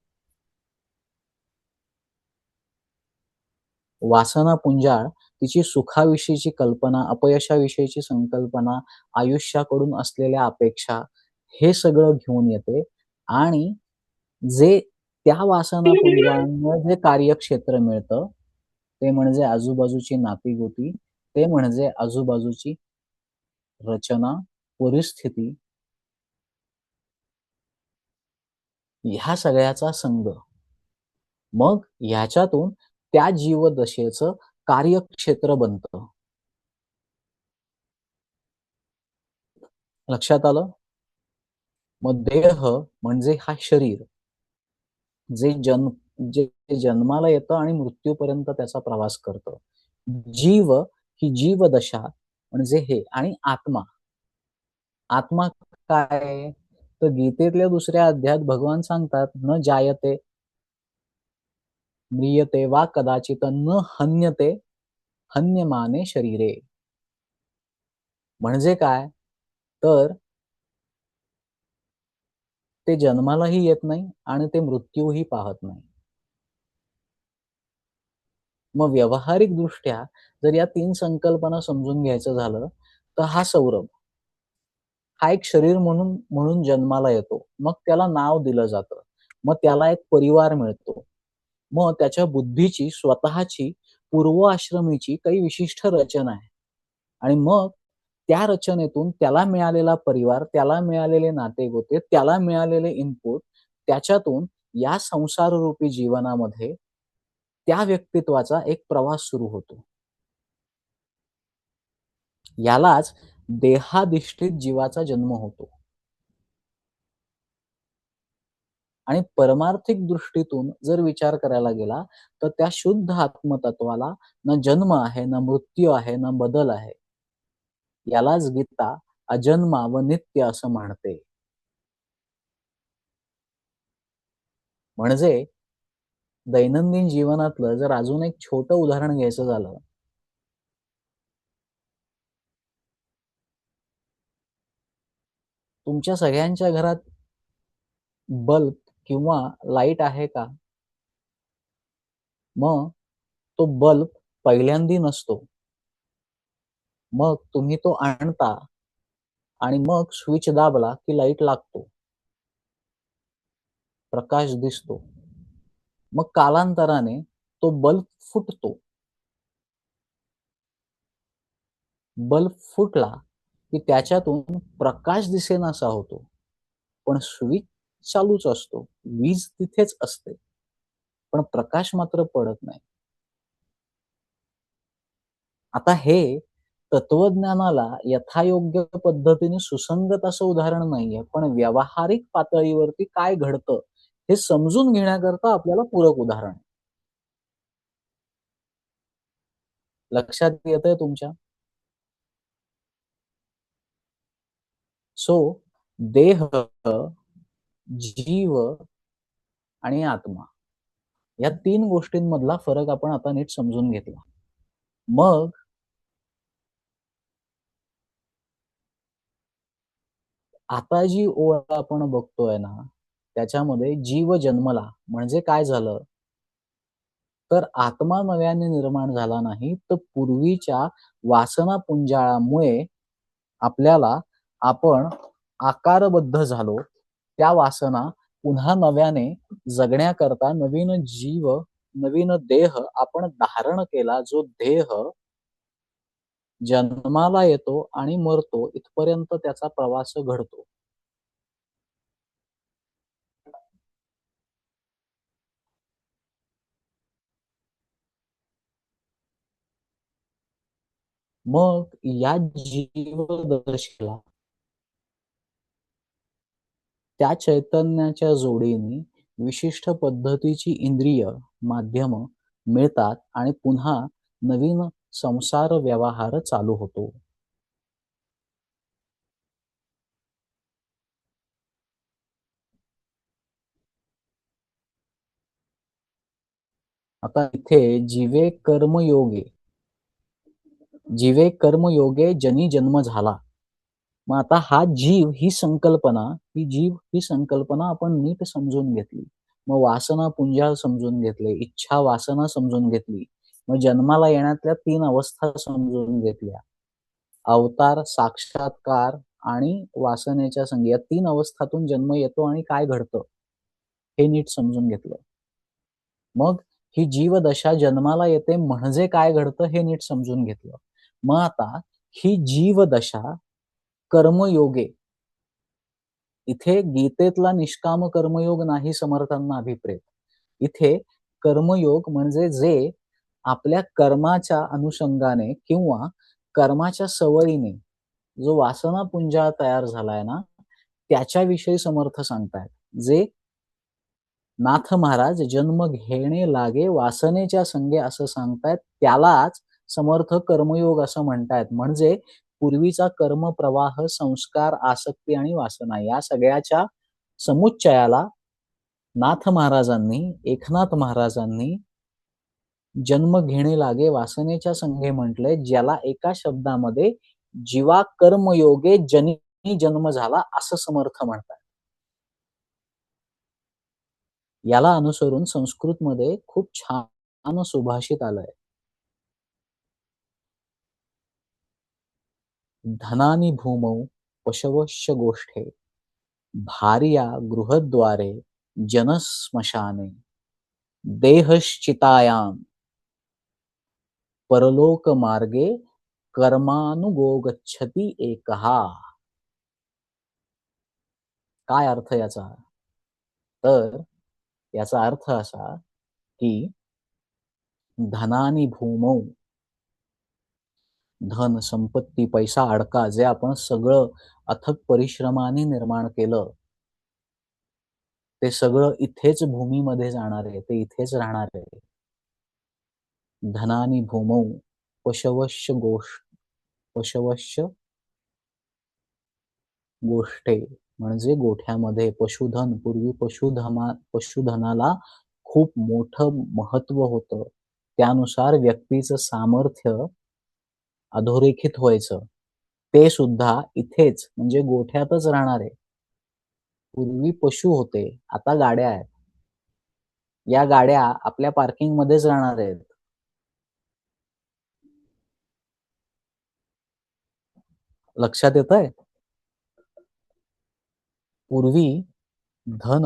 वासना पुंजाळ तिची सुखाविषयीची कल्पना, अपयशाविषयीची संकल्पना, आयुष्याकडून असलेल्या अपेक्षा हे सगळं घेऊन येते आणि जे त्या वासनापुंजांना जे कार्यक्षेत्र मिळतं, ते म्हणजे आजूबाजूची नाती-गोती, ते म्हणजे आजूबाजूची रचना, परिस्थिती, ह्या सगळ्याचा संग. मग ह्याच्यातून त्या जीवदशेचं कार्यक्षेत्र बनतं. लक्षात आलं? मग देह म्हणजे हा शरीर, जे जन्म जे जन्माला येतं आणि मृत्यूपर्यंत त्याचा प्रवास करतं. जीव ही जीवदशा म्हणजे हे आणि आत्मा. आत्मा काय? तर गीतेतल्या दुसऱ्या अध्यायात भगवान सांगतात, "न जायते, म्रियते वा कदाचित न हन्यते, हन्यमाने शरीरे." म्हणजे काय? तर ते जन्मालाही येत नाही आणि ते मृत्यूही पाहत नाही. मग व्यावहारिकदृष्ट्या जर या 3 संकल्पना समजून घ्यायचं झालं, तर हा सौरभ, हा एक शरीर म्हणून म्हणून जन्माला येतो. मग त्याला नाव दिलं जातं. मग त्याला एक परिवार मिळतो. मग त्याच्या बुद्धीची स्वतःची पूर्वाश्रमीची काही विशिष्ट रचना आहे. आणि मग त्या रचनेतून त्याला मिळालेला परिवार, त्याला मिळालेले नातेगोते, त्याला मिळालेले इनपुट, त्याच्यातून या संसाररूपी जीवनामध्ये त्या व्यक्तित्वाचा एक प्रवास सुरू होतो. यालाच देहाधिष्ठित जीवाचा जन्म होतो. आणि परमार्थिक दृष्टीतून जर विचार करायला गेला, तर त्या शुद्ध आत्मतत्वाला ना जन्म आहे, ना मृत्यू आहे, ना बदल आहे. यालाच गीता अजन्मा व नित्य असं म्हणते. म्हणजे दैनंदिन जीवनातलं जर अजून एक छोटं उदाहरण घ्यायचं झालं, तुमच्या सगळ्यांच्या घरात बल्ब किंवा लाईट आहे का? मग तो बल्ब पहिल्यांदी नसतो. मग तुम्ही तो आणता आणि मग स्विच दाबला की लाईट लागतो. प्रकाश दिसतो. मग कालांतराने तो बल्ब फुटतो. बल्ब फुटला की त्याच्यातून प्रकाश दिसेनासा होतो. पण स्विच चालूच असतो. वीज तिथेच असते. पण प्रकाश मात्र पडत नाही. आता हे तत्वज्ञानाला यथायोग्य पद्धतीने सुसंगत असं उदाहरण नाहीये. पण व्यावहारिक पातळीवरती काय घडतं, हे समजून घेण्याकरता आपल्याला पूरक उदाहरण आहे. लक्षात येतंय तुमच्या? सो देह, जीव आणि आत्मा या 3 गोष्टींमधला फरक आपण आता नीट समजून घेतला. मग आता जी ओळ आपण बघतोय ना, त्याच्यामध्ये जीव जन्मला म्हणजे काय झालं, तर आत्मा नव्याने निर्माण झाला नाही, तर पूर्वीच्या वासनापुंजाळामुळे आपल्याला आपण आकारबद्ध झालो. त्या वासना पुन्हा नव्याने जगण्याकरता नवीन जीव, नवीन देह आपण धारण केला. जो देह जन्माला येतो आणि मरतो इथपर्यंत त्याचा प्रवास घडतो. मग या जीवदशेला त्या चैतन्याच्या जोडीने विशिष्ट पद्धतीची इंद्रिय, माध्यमं मिळतात आणि पुन्हा नवीन संसार व्यवहार चालू होतो. आता इथे जीवे कर्मयोगे, जीवे कर्मयोगे जनी जन्म झाला. मग आता हा जीव ही संकल्पना, ही जीव ही संकल्पना आपण नीट समजून घेतली. मग वासना पुंजाळ समजून घेतले, इच्छा वासना समजून घेतली. मग जन्माला येण्यातल्या 3 अवस्था समजून घेतल्या. अवतार, साक्षात्कार आणि वासनेच्या संगी या 3 अवस्थातून जन्म येतो आणि काय घडतं, हे नीट समजून घेतलं. मग ही जीवदशा जन्माला येते म्हणजे काय घडतं हे नीट समजून घेतलं. मग आता ही जीवदशा कर्मयोगे, इथे गीतेतला निष्काम कर्मयोग नाही समर्थांना अभिप्रेत. इथे कर्मयोग म्हणजे जे आपल्या कर्माच्या अनुषंगाने किंवा कर्माच्या सवयीने जो वासनापुंजा तयार झालाय ना, त्याच्याविषयी समर्थ सांगतायत. जे नाथ महाराज जन्म घेणे लागे वासनेच्या संगे असं सांगतायत. त्यालाच समर्थ कर्मयोग असं म्हणतायत. म्हणजे पूर्वीचा कर्मप्रवाह, संस्कार, आसक्ती आणि वासना या सगळ्याच्या समुच्चयाला नाथ महाराजांनी, एकनाथ महाराजांनी जन्म घेणे लागे वासनेच्या संगे म्हटलंय, ज्याला एका शब्दामध्ये जीवा कर्मयोगे जनी जन्म झाला असं समर्थ म्हणतात. याला अनुसरून संस्कृतमध्ये खूप छान सुभाषित आलंय. धनानी भूमौ पशवश्च गोष्ठे भार्या गृहद्वारे जनस्मशाने देहश्चितायां परलोकमार्गे कर्मानुगो गच्छति एकः. काय अर्थ याचा? तर याचा अर्थ असा, की धनानी भूमौ, धन, संपत्ती, पैसा, अडका जे आपण सगळं अथक परिश्रमाने निर्माण केलं, ते सगळं इथेच भूमीमध्ये जाणार आहे. ते इथेच राहणार आहे. धनानी भूमौ पशवश्च पशवश्च गोष्टे म्हणजे गोठ्यामध्ये पशुधन. पूर्वी पशुधनाला खूप मोठं महत्व होतं. त्यानुसार व्यक्तीचं सामर्थ्य अधोरेखित व्हायचं. ते सुद्धा इथेच म्हणजे गोठ्यातच राहणार आहे. पूर्वी पशु होते, आता गाड्या आहेत. या गाड्या आपल्या पार्किंगमध्येच राहणार आहेत. लक्षात येतंय? पूर्वी धन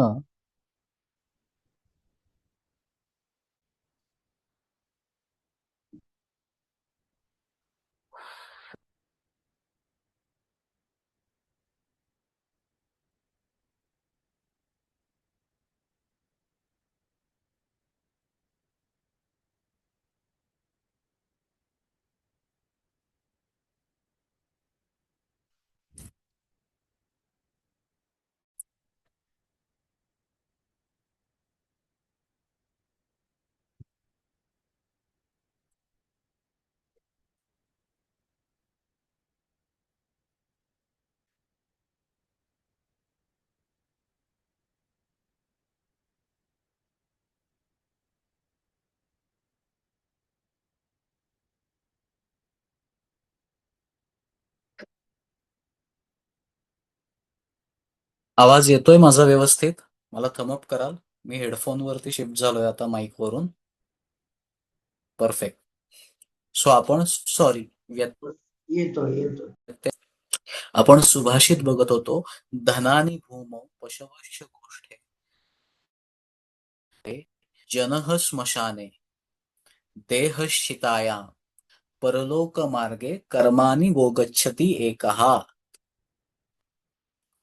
आवाज येतोय माझा व्यवस्थित? मला थमअप कराल? मी हेडफोन वरती शिफ्ट झालोय आता माईक वरून. परफेक्ट. सो आपण सॉरी येतोय येतोय. आपण सुभाषित बघत होतो. धनानी भूमौ पशवश्च गोष्ठे जनः श्मशाने देहश्चितायां परलोकमार्गे कर्माणि गोगच्छति एकः.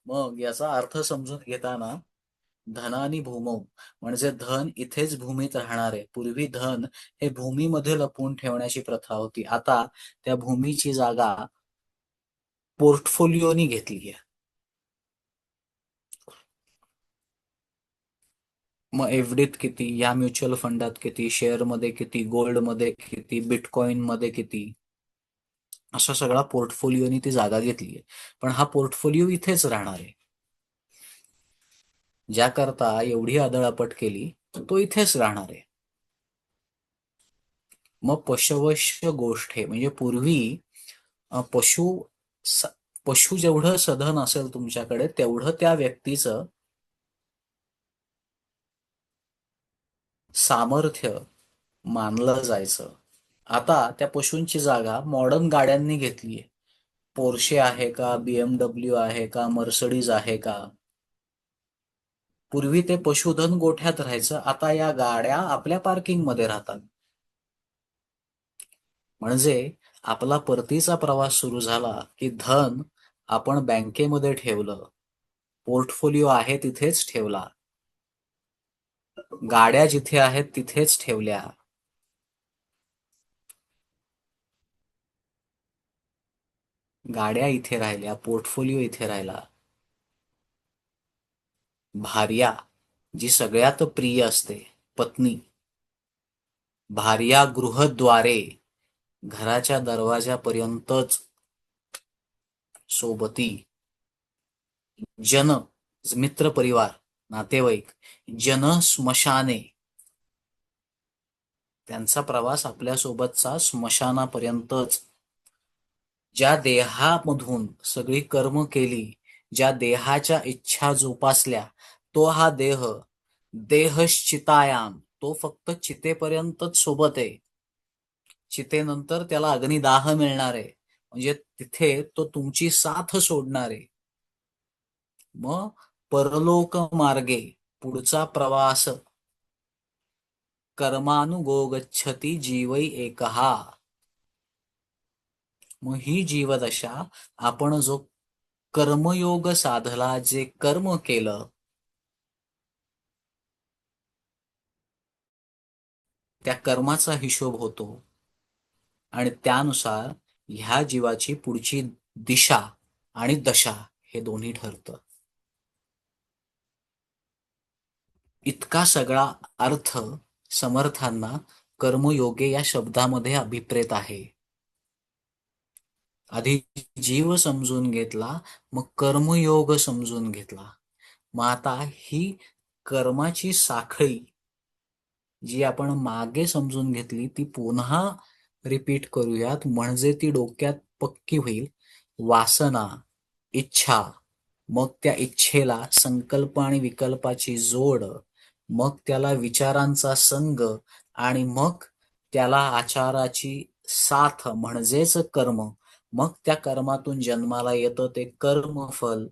मग याचा अर्थ समजून घेताना धनानी भूमौ म्हणजे धन इथेच भूमीत राहणार आहे. पूर्वी धन हे भूमीमध्ये लपवून ठेवण्याची प्रथा होती. आता त्या भूमीची जागा पोर्टफोलिओनी घेतली आहे. मग एफडीत किती, या म्युच्युअल फंडात किती, शेअरमध्ये किती, गोल्डमध्ये किती, बिटकॉइनमध्ये किती, असा सगळा पोर्टफोलिओनी ती जागा घेतली आहे. पण हा पोर्टफोलिओ इथेच राहणार आहे. ज्याकरता एवढी आदळआपट केली तो इथेच राहणार आहे. मग पशवश्य गोष्ट आहे म्हणजे पूर्वी पशु पशु जेवढं सधन असेल तुमच्याकडे तेवढं त्या व्यक्तीचं सामर्थ्य मानलं जायचं. आता त्या पशूंची जागा मॉडर्न गाड्यांनी घेतलीय. पोर्शे आहे का, बीएमडब्ल्यू आहे का, मर्सडीज आहे का. पूर्वी ते पशुधन गोठ्यात राहायचं, आता या गाड्या आपल्या पार्किंग मध्ये राहतात. म्हणजे आपला परतीचा प्रवास सुरू झाला की धन आपण बँकेमध्ये ठेवलं, पोर्टफोलिओ आहे तिथेच ठेवला, गाड्या जिथे आहेत तिथेच ठेवल्या, गाड्या इथे राहिल्या, पोर्टफोलिओ इथे राहिला. भार्या जी सगळ्यात प्रिय असते, पत्नी, भार्या गृहद्वारे घराच्या दरवाजापर्यंतच सोबती, जन मित्र परिवार नातेवाईक, जन स्मशाने त्यांचा प्रवास आपल्यासोबतचा स्मशानापर्यंतच. ज्या देहामधून सगळी कर्म केली, ज्या देहाच्या इच्छा जोपासल्या, तो हा देह देहश्चितायाम, तो फक्त चितेपर्यंतच सोबत आहे. चितेनंतर त्याला अग्निदाह मिळणार आहे, म्हणजे तिथे तो तुमची साथ सोडणार आहे. मग परलोक मार्गे पुढचा प्रवास कर्मानुगो गच्छती जीवै एकहा. मग ही जीवदशा, आपण जो कर्मयोग साधला, जे कर्म केलं त्या कर्माचा हिशोब होतो आणि त्यानुसार ह्या जीवाची पुढची दिशा आणि दशा हे दोन्ही ठरतं. इतका सगळा अर्थ समर्थांना कर्मयोगे या शब्दामध्ये अभिप्रेत आहे. आधी जीव समजून घेतला, मग कर्मयोग समजून घेतला. मग आता ही कर्माची साखळी जी आपण मागे समजून घेतली ती पुन्हा रिपीट करूयात, म्हणजे ती डोक्यात पक्की होईल. वासना, इच्छा, मग त्या इच्छेला संकल्प आणि विकल्पाची जोड, मग त्याला विचारांचा संग, आणि मग त्याला आचाराची साथ म्हणजेच कर्म. मग त्या कर्मातून जन्माला येतं ते कर्मफल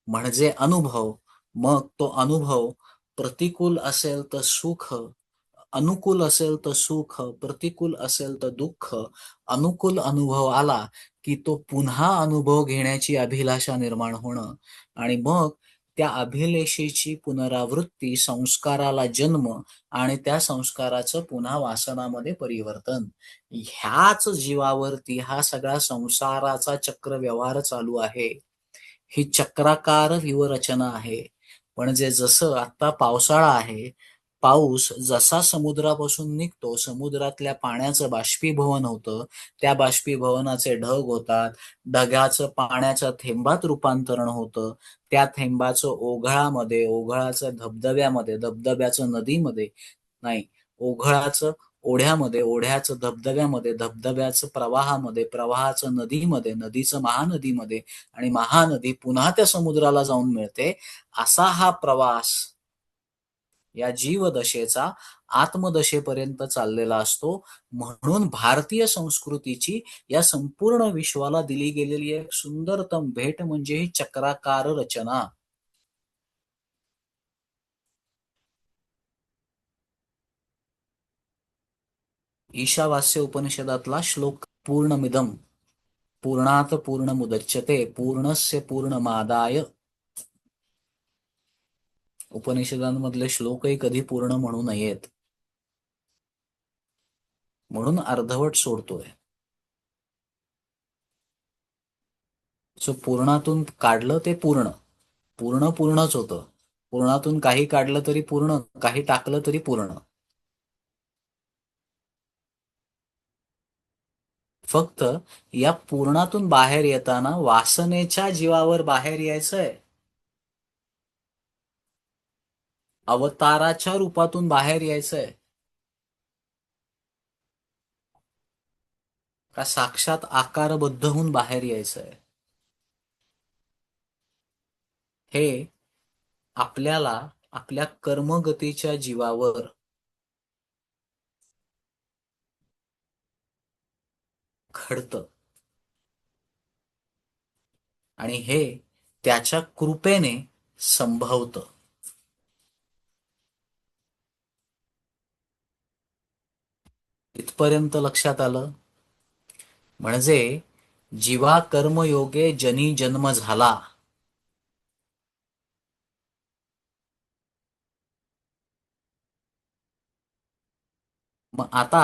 म्हणजे अनुभव. मग तो अनुभव प्रतिकूल असेल तर सुख, अनुकूल असेल तर सुख, प्रतिकूल असेल तर दुःख. अनुकूल अनुभव आला की तो पुन्हा अनुभव घेण्याची अभिलाषा निर्माण होणं, आणि मग त्या अभिलेषेची पुनरावृत्ती, संस्काराला जन्म, आणि त्या संस्काराचं पुन्हा वासनामध्ये परिवर्तन. ह्याच जीवावरती हा सगळा संसाराचा चक्रव्यवहार चालू आहे. ही चक्राकार व्यूहरचना आहे. म्हणजे जसं आता पावसाळा आहे, पाऊस जसा समुद्रापासून निघतो, समुद्रातल्या पाण्याचं बाष्पीभवन होतं, त्या बाष्पीभवनाचे ढग होतात, ढगाचं पाण्याच्या थेंबात रूपांतरण होतं, त्या थेंबाचं ओघळामध्ये, ओघळाचं धबधब्यामध्ये, धबधब्याचं नदीमध्ये, नाही, ओघळाचं ओढ्यामध्ये, ओढ्याचं धबधब्यामध्ये, धबधब्याचं प्रवाहामध्ये, प्रवाहाचं नदीमध्ये, नदीचं महानदीमध्ये आणि महानदी पुन्हा त्या समुद्राला जाऊन मिळते. असा हा प्रवास या जीवदशेचा आत्मदशेपर्यंत चाललेला असतो. म्हणून भारतीय संस्कृतीची या संपूर्ण विश्वाला दिली गेलेली एक सुंदरतम भेट म्हणजे ही चक्राकार रचना. ईशावास्य उपनिषदातला श्लोक पूर्णमिदं पूर्णात पूर्णमुदच्यते पूर्णस्य पूर्णमादाय. उपनिषदांमधले श्लोकही कधी पूर्ण म्हणू नयेत म्हणून अर्धवट सोडतोय. सो पूर्णातून काढलं ते पूर्ण, पूर्ण पूर्णच होतं. पूर्णातून काही काढलं तरी पूर्ण, काही टाकलं तरी पूर्ण. फक्त या पूर्णातून बाहेर येताना वासनेच्या जीवावर बाहेर यायचंय. अवताराच्या रूपातून बाहेर यायचंय का साक्षात आकारबद्ध होऊन बाहेर यायचंय, हे आपल्याला आपल्या कर्मगतीच्या जीवावर घडतं. आणि हे त्याच्या कृपेने संभवतं. इथपर्यंत लक्षात आलं? म्हणजे जीवा कर्मयोगे जनी जन्म झाला. मग आता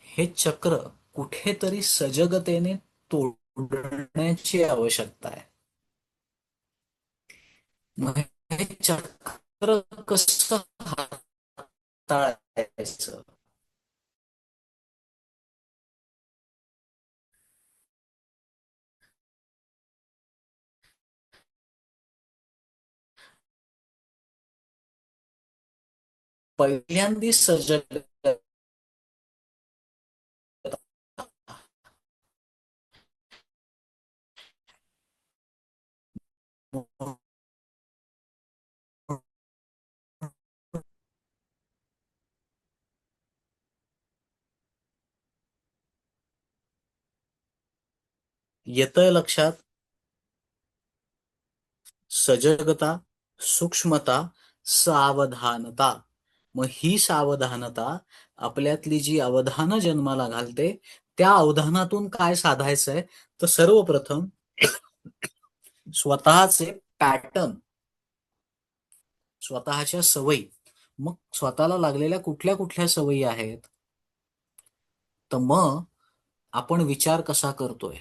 हे चक्र कुठेतरी सजगतेने तोडण्याची आवश्यकता आहे. मग हे चक्र कसं हाताळायचं? पहिल्यांदी सजगता येतंय लक्षात? सजगता, सूक्ष्मता, सावधानता. मग ही सावधानता आपल्यातली जी अवधानं जन्माला घालते, त्या अवधानातून काय साधायचंय? तर सर्वप्रथम स्वतःचे पॅटर्न, स्वतःच्या सवयी. मग स्वतःला लागलेल्या कुठल्या कुठल्या सवयी आहेत? तर मग आपण विचार कसा करतोय,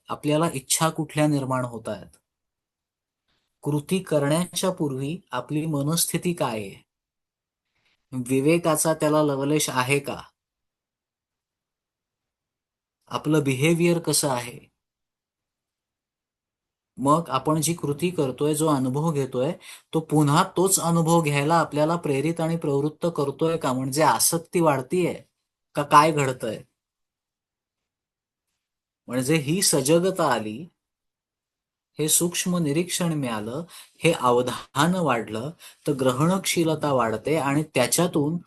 आपल्याला इच्छा कुठल्या निर्माण होत आहेत, कृती करण्याच्या पूर्वी आपली मनस्थिती काय आहे, विवेकाचा त्याला लवलेश आहे का, आपलं बिहेवियर कसं आहे. मग आपण जी कृती करतोय, जो अनुभव घेतोय, तो पुन्हा तोच अनुभव घ्यायला आपल्याला प्रेरित आणि प्रवृत्त करतोय का? म्हणजे आसक्ती वाढतीये का? काय घडतंय? म्हणजे ही सजगता आली, हे सूक्ष्म निरीक्षण मिळालं, हे अवधान वाढलं, तर ग्रहणशीलता वाढते आणि त्याच्यातून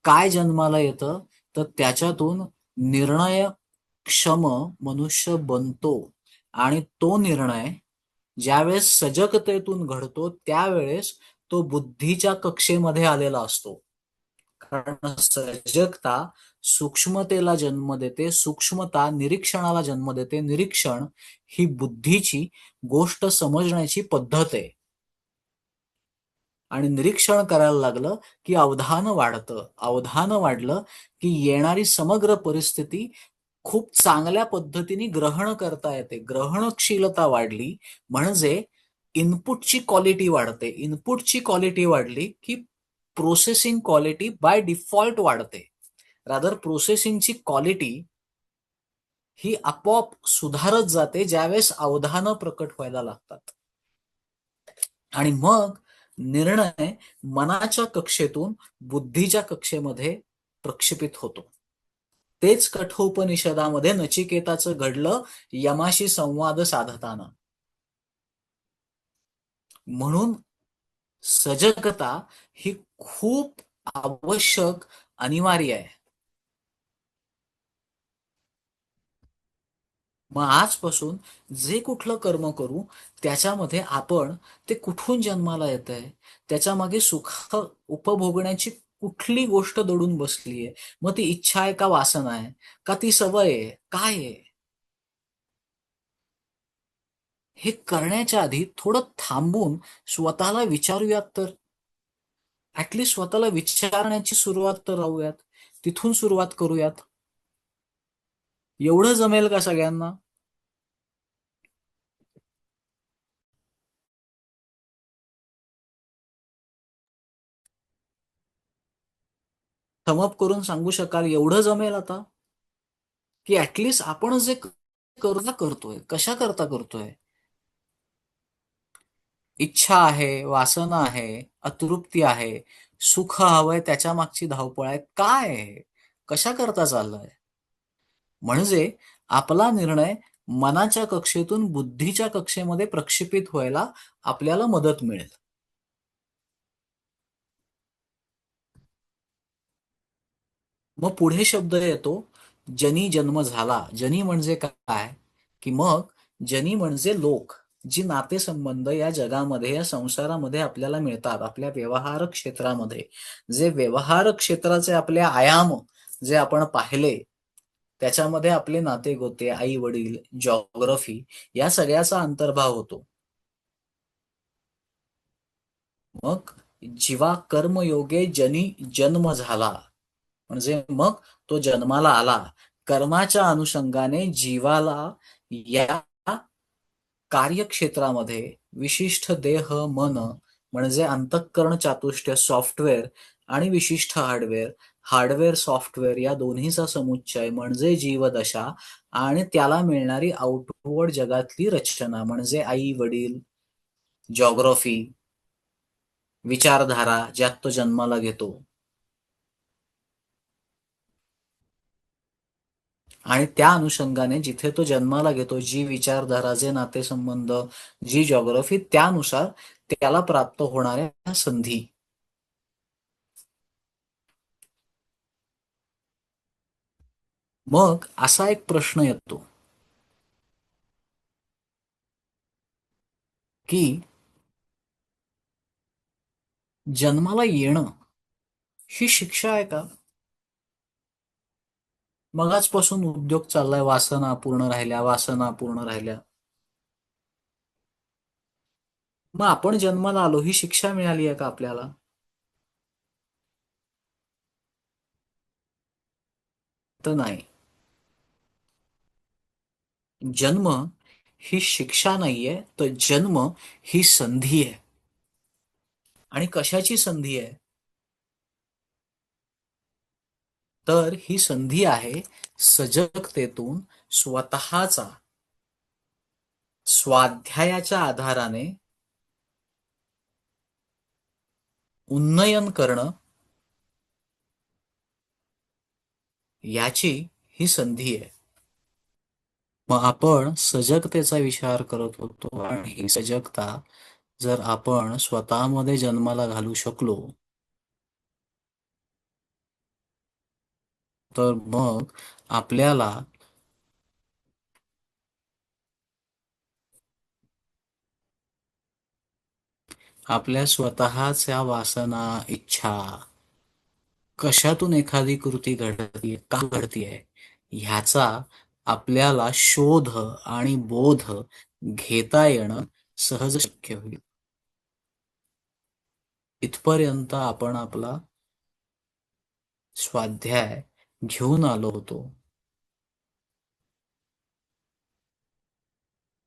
काय जन्माला येतं? तर त्याच्यातून निर्णयक्षम मनुष्य बनतो. आणि तो निर्णय ज्यावेळेस सजगतेतून घडतो, त्यावेळेस तो बुद्धीच्या कक्षेमध्ये आलेला असतो. कारण सजगता सूक्ष्मतेला जन्म देते, सूक्ष्मता निरीक्षणाला जन्म देते, निरीक्षण ही बुद्धीची गोष्ट समजण्याची पद्धत आहे. आणि निरीक्षण करायला लागलं की अवधान वाढतं. अवधान वाढलं की येणारी समग्र परिस्थिती खूप चांगल्या पद्धतीने ग्रहण करता येते. ग्रहणशीलता वाढली म्हणजे इनपुटची क्वालिटी वाढते. इनपुटची क्वालिटी वाढली की प्रोसेसिंग क्वालिटी बाय डिफॉल्ट वाढते. रादर प्रोसेसिंगची क्वालिटी ही आपोआप सुधारत जाते ज्यावेळेस अवधानं प्रकट व्हायला लागतात. आणि मग निर्णय मनाच्या कक्षेतून बुद्धीच्या कक्षेमध्ये प्रक्षेपित होतो. तेच कठोपनिषदामध्ये नचिकेताचं घडलं यमाशी संवाद साधताना. म्हणून सजगता ही खूप आवश्यक, अनिवार्य आहे. मग आजपासून जे कुठलं कर्म करू त्याच्यामध्ये आपण ते कुठून जन्माला येत आहे, त्याच्या मागे सुख उपभोगण्याची कुठली गोष्ट दडून बसलीये, मग ती इच्छा आहे का वासना आहे का ती सवय आहे काय आहे, हे करण्याच्या आधी थोडं थांबून स्वतःला विचारूयात. तर ऍटलिस्ट स्वतःला विचारण्याची सुरुवात तर राहूयात, तिथून सुरुवात करूयात. एवढं जमेल का सगळ्यांना? थमअप करून सांगू शकाल एवढं जमेल आता? की ऍटलिस्ट आपण जे करूया करतोय, कशा करता करतोय? इच्छा आहे, वासना आहे, अतृप्ती आहे, सुख हवंय, त्याच्या मागची धावपळ आहे, काय आहे, कशा करता चाललाय? म्हणजे आपला निर्णय मनाच्या कक्षेतून बुद्धीच्या कक्षेमध्ये प्रक्षेपित व्हायला आपल्याला मदत मिळेल. मग पुढे शब्द येतो, जनी जन्म झाला. जनी म्हणजे काय? की मग जनी म्हणजे लोक, जी नातेसंबंध या जगामध्ये, या संसारामध्ये आपल्याला मिळतात, आपल्या व्यवहार क्षेत्रामध्ये. जे व्यवहार क्षेत्राचे आपले आयाम जे आपण पाहिले, त्याच्यामध्ये आपले नातेगोते, आई वडील, जॉग्रफी, या सगळ्याचा अंतर्भाव होतो. मग जीवा कर्मयोगे जनी जन्म झाला, म्हणजे मग तो जन्माला आला. कर्माच्या अनुषंगाने जीवाला या कार्यक्षेत्रामध्ये विशिष्ट देह मन, म्हणजे अंतःकरण चातुष्टय सॉफ्टवेअर, आणि विशिष्ट हार्डवेअर, हार्डवेअर सॉफ्टवेअर, या दोन्हीचा समुच्चय म्हणजे जीवदशा, आणि त्याला मिळणारी आउटवर्ड जगातली रचना म्हणजे आई वडील, जॉग्रफी, विचारधारा ज्यात तो जन्माला घेतो. आणि त्या अनुषंगाने जिथे तो जन्माला घेतो, जी विचारधारा, जे नातेसंबंध, जी जॉग्रफी, त्यानुसार त्याला प्राप्त होणाऱ्या संधी. मग असा एक प्रश्न येतो की जन्माला येणं ही शिक्षा आहे का? मगाचपासून उद्योग चाललाय, वासना पूर्ण राहिल्या, वासना पूर्ण राहिल्या. मग आपण जन्माला आलो, ही शिक्षा मिळाली आहे का आपल्याला? तर नाही. जन्म ही शिक्षा नाहीये, तर जन्म ही संधी आहे. आणि कशाची संधी आहे? तर ही संधी आहे सजगतेतून स्वतःचा स्वाध्यायाच्या आधाराने उन्नयन करणं, याची ही संधी आहे. मग आपण सजगतेचा विचार करत होतो, आणि ही सजगता जर आपण स्वतःमध्ये जन्माला घालू शकलो, तर मग आपल्याला आपल्या स्वतःच्या वासना, इच्छा, कशातून एखादी कृती घडतीये, का घडतीये, ह्याचा आपल्याला शोध आणि बोध घेता येणं सहज शक्य होईल. इथपर्यंत आपण आपला स्वाध्याय घेऊन आलो होतो.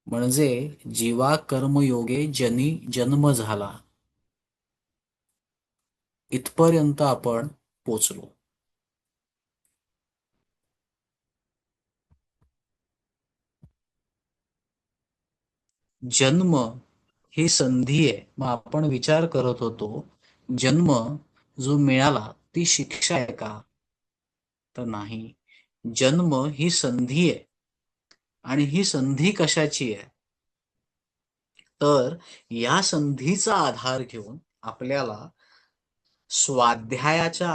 म्हणजे जीवा कर्मयोगे जनी जन्म झाला, इथपर्यंत आपण पोचलो. जन्म ही संधी आहे. मग आपण विचार करत होतो, जन्म जो मिळाला ती शिक्षा आहे का? तर नाही. जन्म ही संधी आहे. आणि ही संधी कशाची आहे? तर या संधीचा आधार घेऊन आपल्याला स्वाध्यायाच्या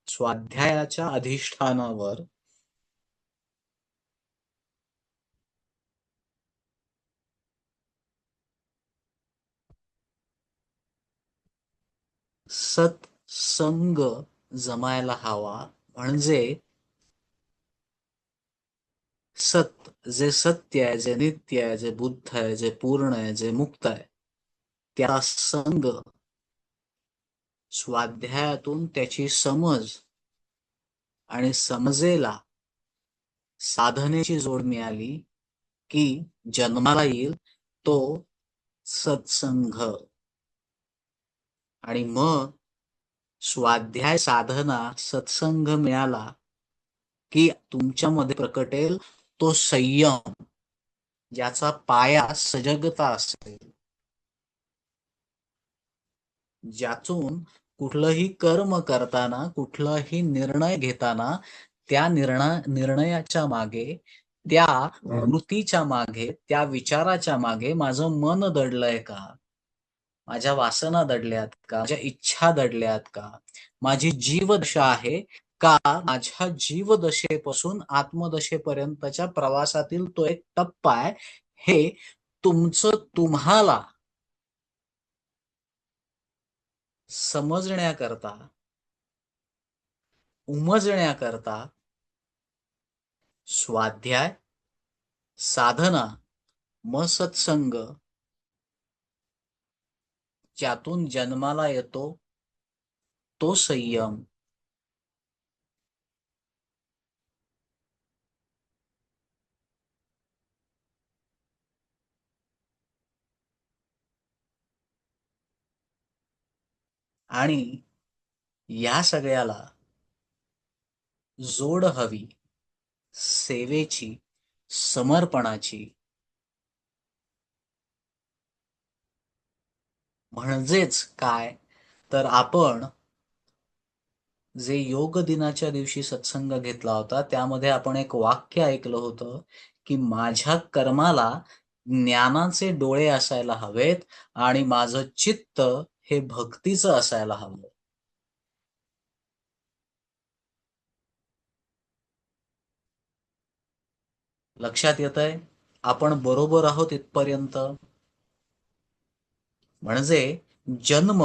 स्वाध्यायाच्या अधिष्ठानावर सत्संग जमायला हवा. म्हणजे जे सत्य आहे, जे नित्य आहे, जे बुद्ध आहे, जे पूर्ण आहे, जे मुक्त आहे, त्या संग स्वाध्यायातून त्याची समज आणि समजेला साधनेची जोड मिळाली की जन्माला येईल तो सत्संग. आणि मग स्वाध्याय साधना सत्संग मिळाला की तुमच्यामध्ये प्रकटेल तो संयम, ज्याचा पाया सजगता असेल, ज्यातून कुठलंही कर्म करताना, कुठलाही निर्णय घेताना त्या निर्णयाच्या मागे, त्या वृत्तीच्या मागे, त्या विचाराच्या मागे माझं मन दडलंय का, माझ्या वासना दडल्यात का, माझ्या इच्छा दडल्यात का, माझी जीवदशा आहे का, माझ्या जीवदशेपासून आत्मदशेपर्यंतच्या प्रवासातील तो एक टप्पा आहे, हे तुम्हाला समजण्याकरता, उमजण्याकरता स्वाध्याय, साधना, मग सत्संग, ज्यातून जन्माला येतो तो संयम. आणि या सगळ्याला जोड हवी सेवेची, समर्पणाची. म्हणजेच काय, तर आपण जे योग दिनाच्या दिवशी सत्संग घेतला होता त्यामध्ये आपण एक वाक्य ऐकलं होतं की माझ्या कर्माला ज्ञानाचे डोळे असायला हवेत आणि माझं चित्त हे भक्तीचं असायला हवं. लक्षात येतंय? आपण बरोबर आहोत इथपर्यंत? म्हणजे जन्म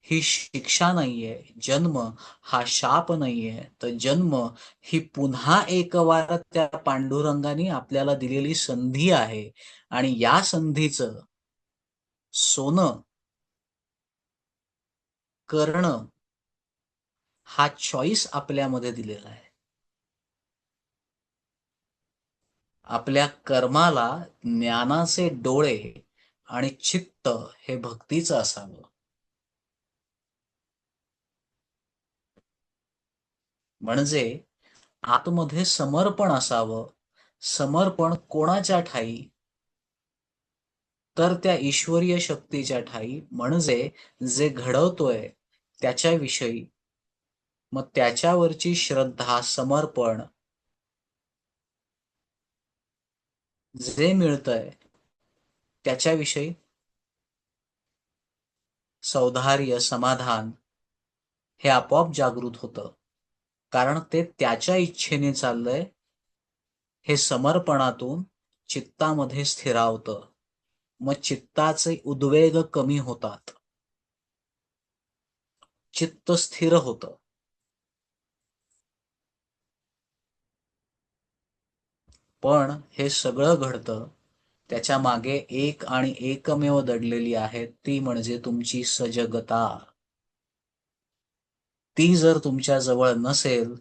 ही शिक्षा नाहीये, जन्म हा शाप नाहीये, तर जन्म ही पुन्हा एक वार त्या पांडुरंगाने आपल्याला दिलेली संधी आहे. आणि या संधीचं सोनं करणं हा चॉईस आपल्यामध्ये दिलेला आहे. आपल्या कर्माला ज्ञानाचे डोळे आणि चित्त हे भक्तीचं असावं. म्हणजे आतमध्ये समर्पण असावं. समर्पण कोणाच्या ठायी, तर त्या ईश्वरीय शक्तीच्या ठायी, म्हणजे जे घडवतोय त्याच्याविषयी. मग त्याच्यावरची श्रद्धा, समर्पण, जे मिळतंय त्याच्याविषयी सौधार्य, समाधान हे आपोआप जागृत होतं. कारण ते त्याच्या इच्छेने चाललंय हे समर्पणातून चित्तामध्ये स्थिरावतं. मग चित्ताचे उद्वेग कमी होतात, चित्त स्थिर होतं. पण हे सगळं घडतं त्याच्या मागे एक आणि एकमेव दडलेली आहे, ती म्हणजे तुमची सजगता. ती जर तुमच्या जवळ नसेल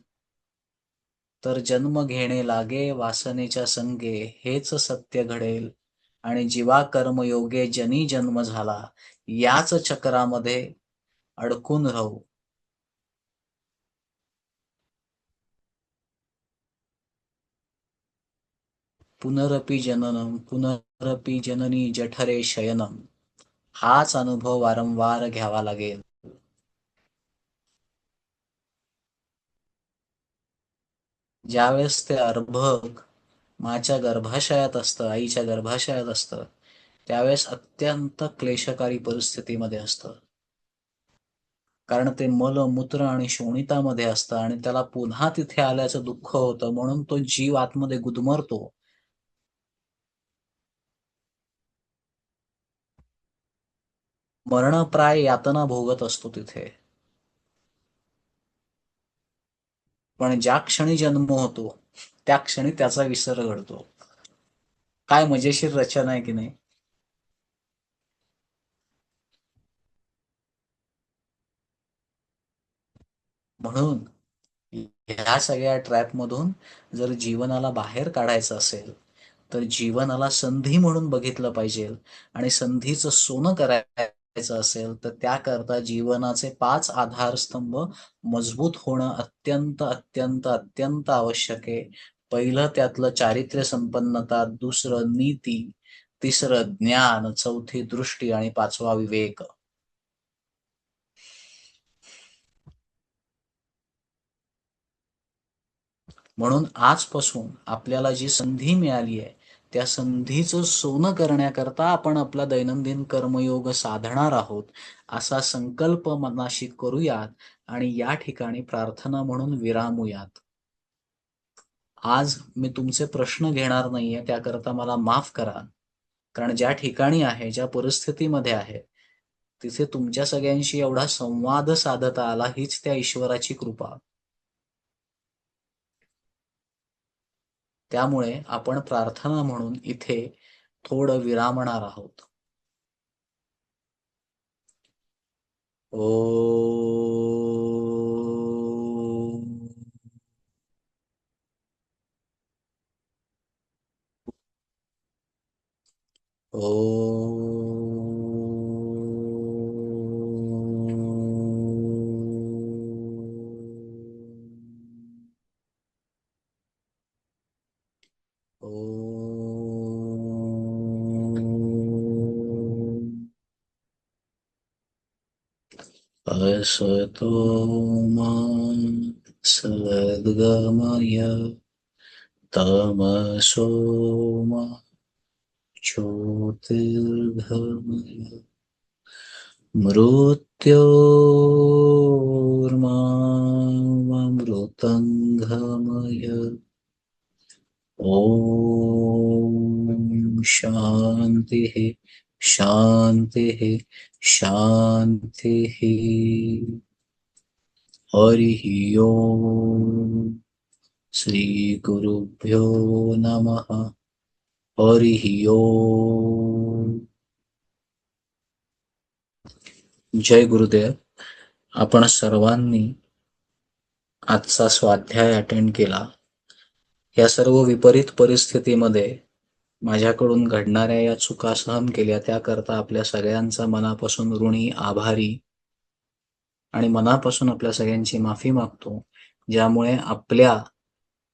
तर जन्म घेणे लागे वासनेच्या संगे, हेच सत्य घडेल. आणि जीवा कर्मयोगे जनी जन्म झाला, याच चक्रामध्ये अडकून राहू. पुनरपि जननम पुनरपि जननी जठरे शयनम, हाच अनुभव वारंवार घ्यावा लागेल. ज्यावेळेस ते अर्भक माच्या गर्भाशयात असतं, आईच्या गर्भाशयात असतं, त्यावेळेस अत्यंत क्लेशकारी परिस्थितीमध्ये असतं. कारण ते मल, मूत्र आणि शोणितामध्ये असतं आणि त्याला पुन्हा तिथे आल्याचं दुःख होतं, म्हणून तो जीव आतमध्ये गुदमरतो. मरणप्राय यातना भोगत असतो तिथे. पण ज्या क्षणी जन्म होतो, त्या क्षणी त्याचा विसर घडतो. काय मजेशीर रचना आहे की नाही? म्हणून ह्या सगळ्या ट्रॅपमधून जर जीवनाला बाहेर काढायचं असेल, तर जीवनाला संधी म्हणून बघितलं पाहिजे आणि संधीचं सोनं करायचं असेल, तर त्याकरता जीवनाचे 5 आधारस्तंभ मजबूत होणं अत्यंत अत्यंत अत्यंत आवश्यक आहे. पहिलं त्यातलं चारित्र्य संपन्नता, दुसरं नीती, तिसरं ज्ञान, चौथी दृष्टी आणि पाचवा विवेक. म्हणून आजपासून आपल्याला जी संधी मिळाली आहे, त्या संधीचं सोनं करण्याकरता आपण आपला दैनंदिन कर्मयोग साधणार आहोत, असा संकल्प मनाशी करूयात आणि या ठिकाणी प्रार्थना म्हणून विरामूयात. आज मी तुमचे प्रश्न घेणार नाहीये, त्याकरता मला माफ करा. कारण ज्या ठिकाणी आहे, ज्या परिस्थितीमध्ये आहे, तिथे तुमच्या सगळ्यांशी एवढा संवाद साधता आला, हीच त्या ईश्वराची कृपा. त्यामुळे आपण प्रार्थना म्हणून इथे थोडं विरामणार आहोत. ओम. ओम. असतो मा सद्गमय तमसो मा ज्योतिर्गमय मृत्योर्मामृतङ्गमय. ॐ शान्तिः शान्तिः शान्तिः. हरिः ओम्. श्रीगुरुभ्यो नमः. हरिः ओम्. जय गुरुदेव. आपण सर्वांनी आजचा स्वाध्याय अटेंड केला. या सर्व विपरीत परिस्थितीमध्ये माझ्याकडून घडणाऱ्या या चुका सहन केल्या, त्याकरता आपल्या सगळ्यांचा मनापासून ऋणी आभारी आणि मनापासून आपल्या सगळ्यांची माफी मागतो, ज्यामुळे आपल्या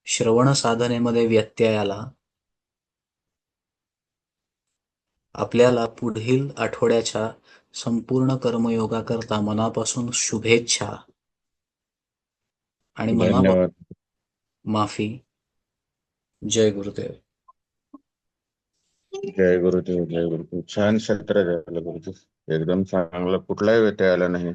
श्रवण साधनेमध्ये व्यत्यय आला. आपल्याला पुढील आठवड्याच्या संपूर्ण कर्मयोगाकरता मनापासून शुभेच्छा आणि धन्यवाद. मनापासून माफी. जय गुरुदेव. जय गुरुदेव. जय गुरुदेव. छान सत्र झालं गुरुजी. एकदम चांगलं, कुठलाही व्यत्यय आला नाही.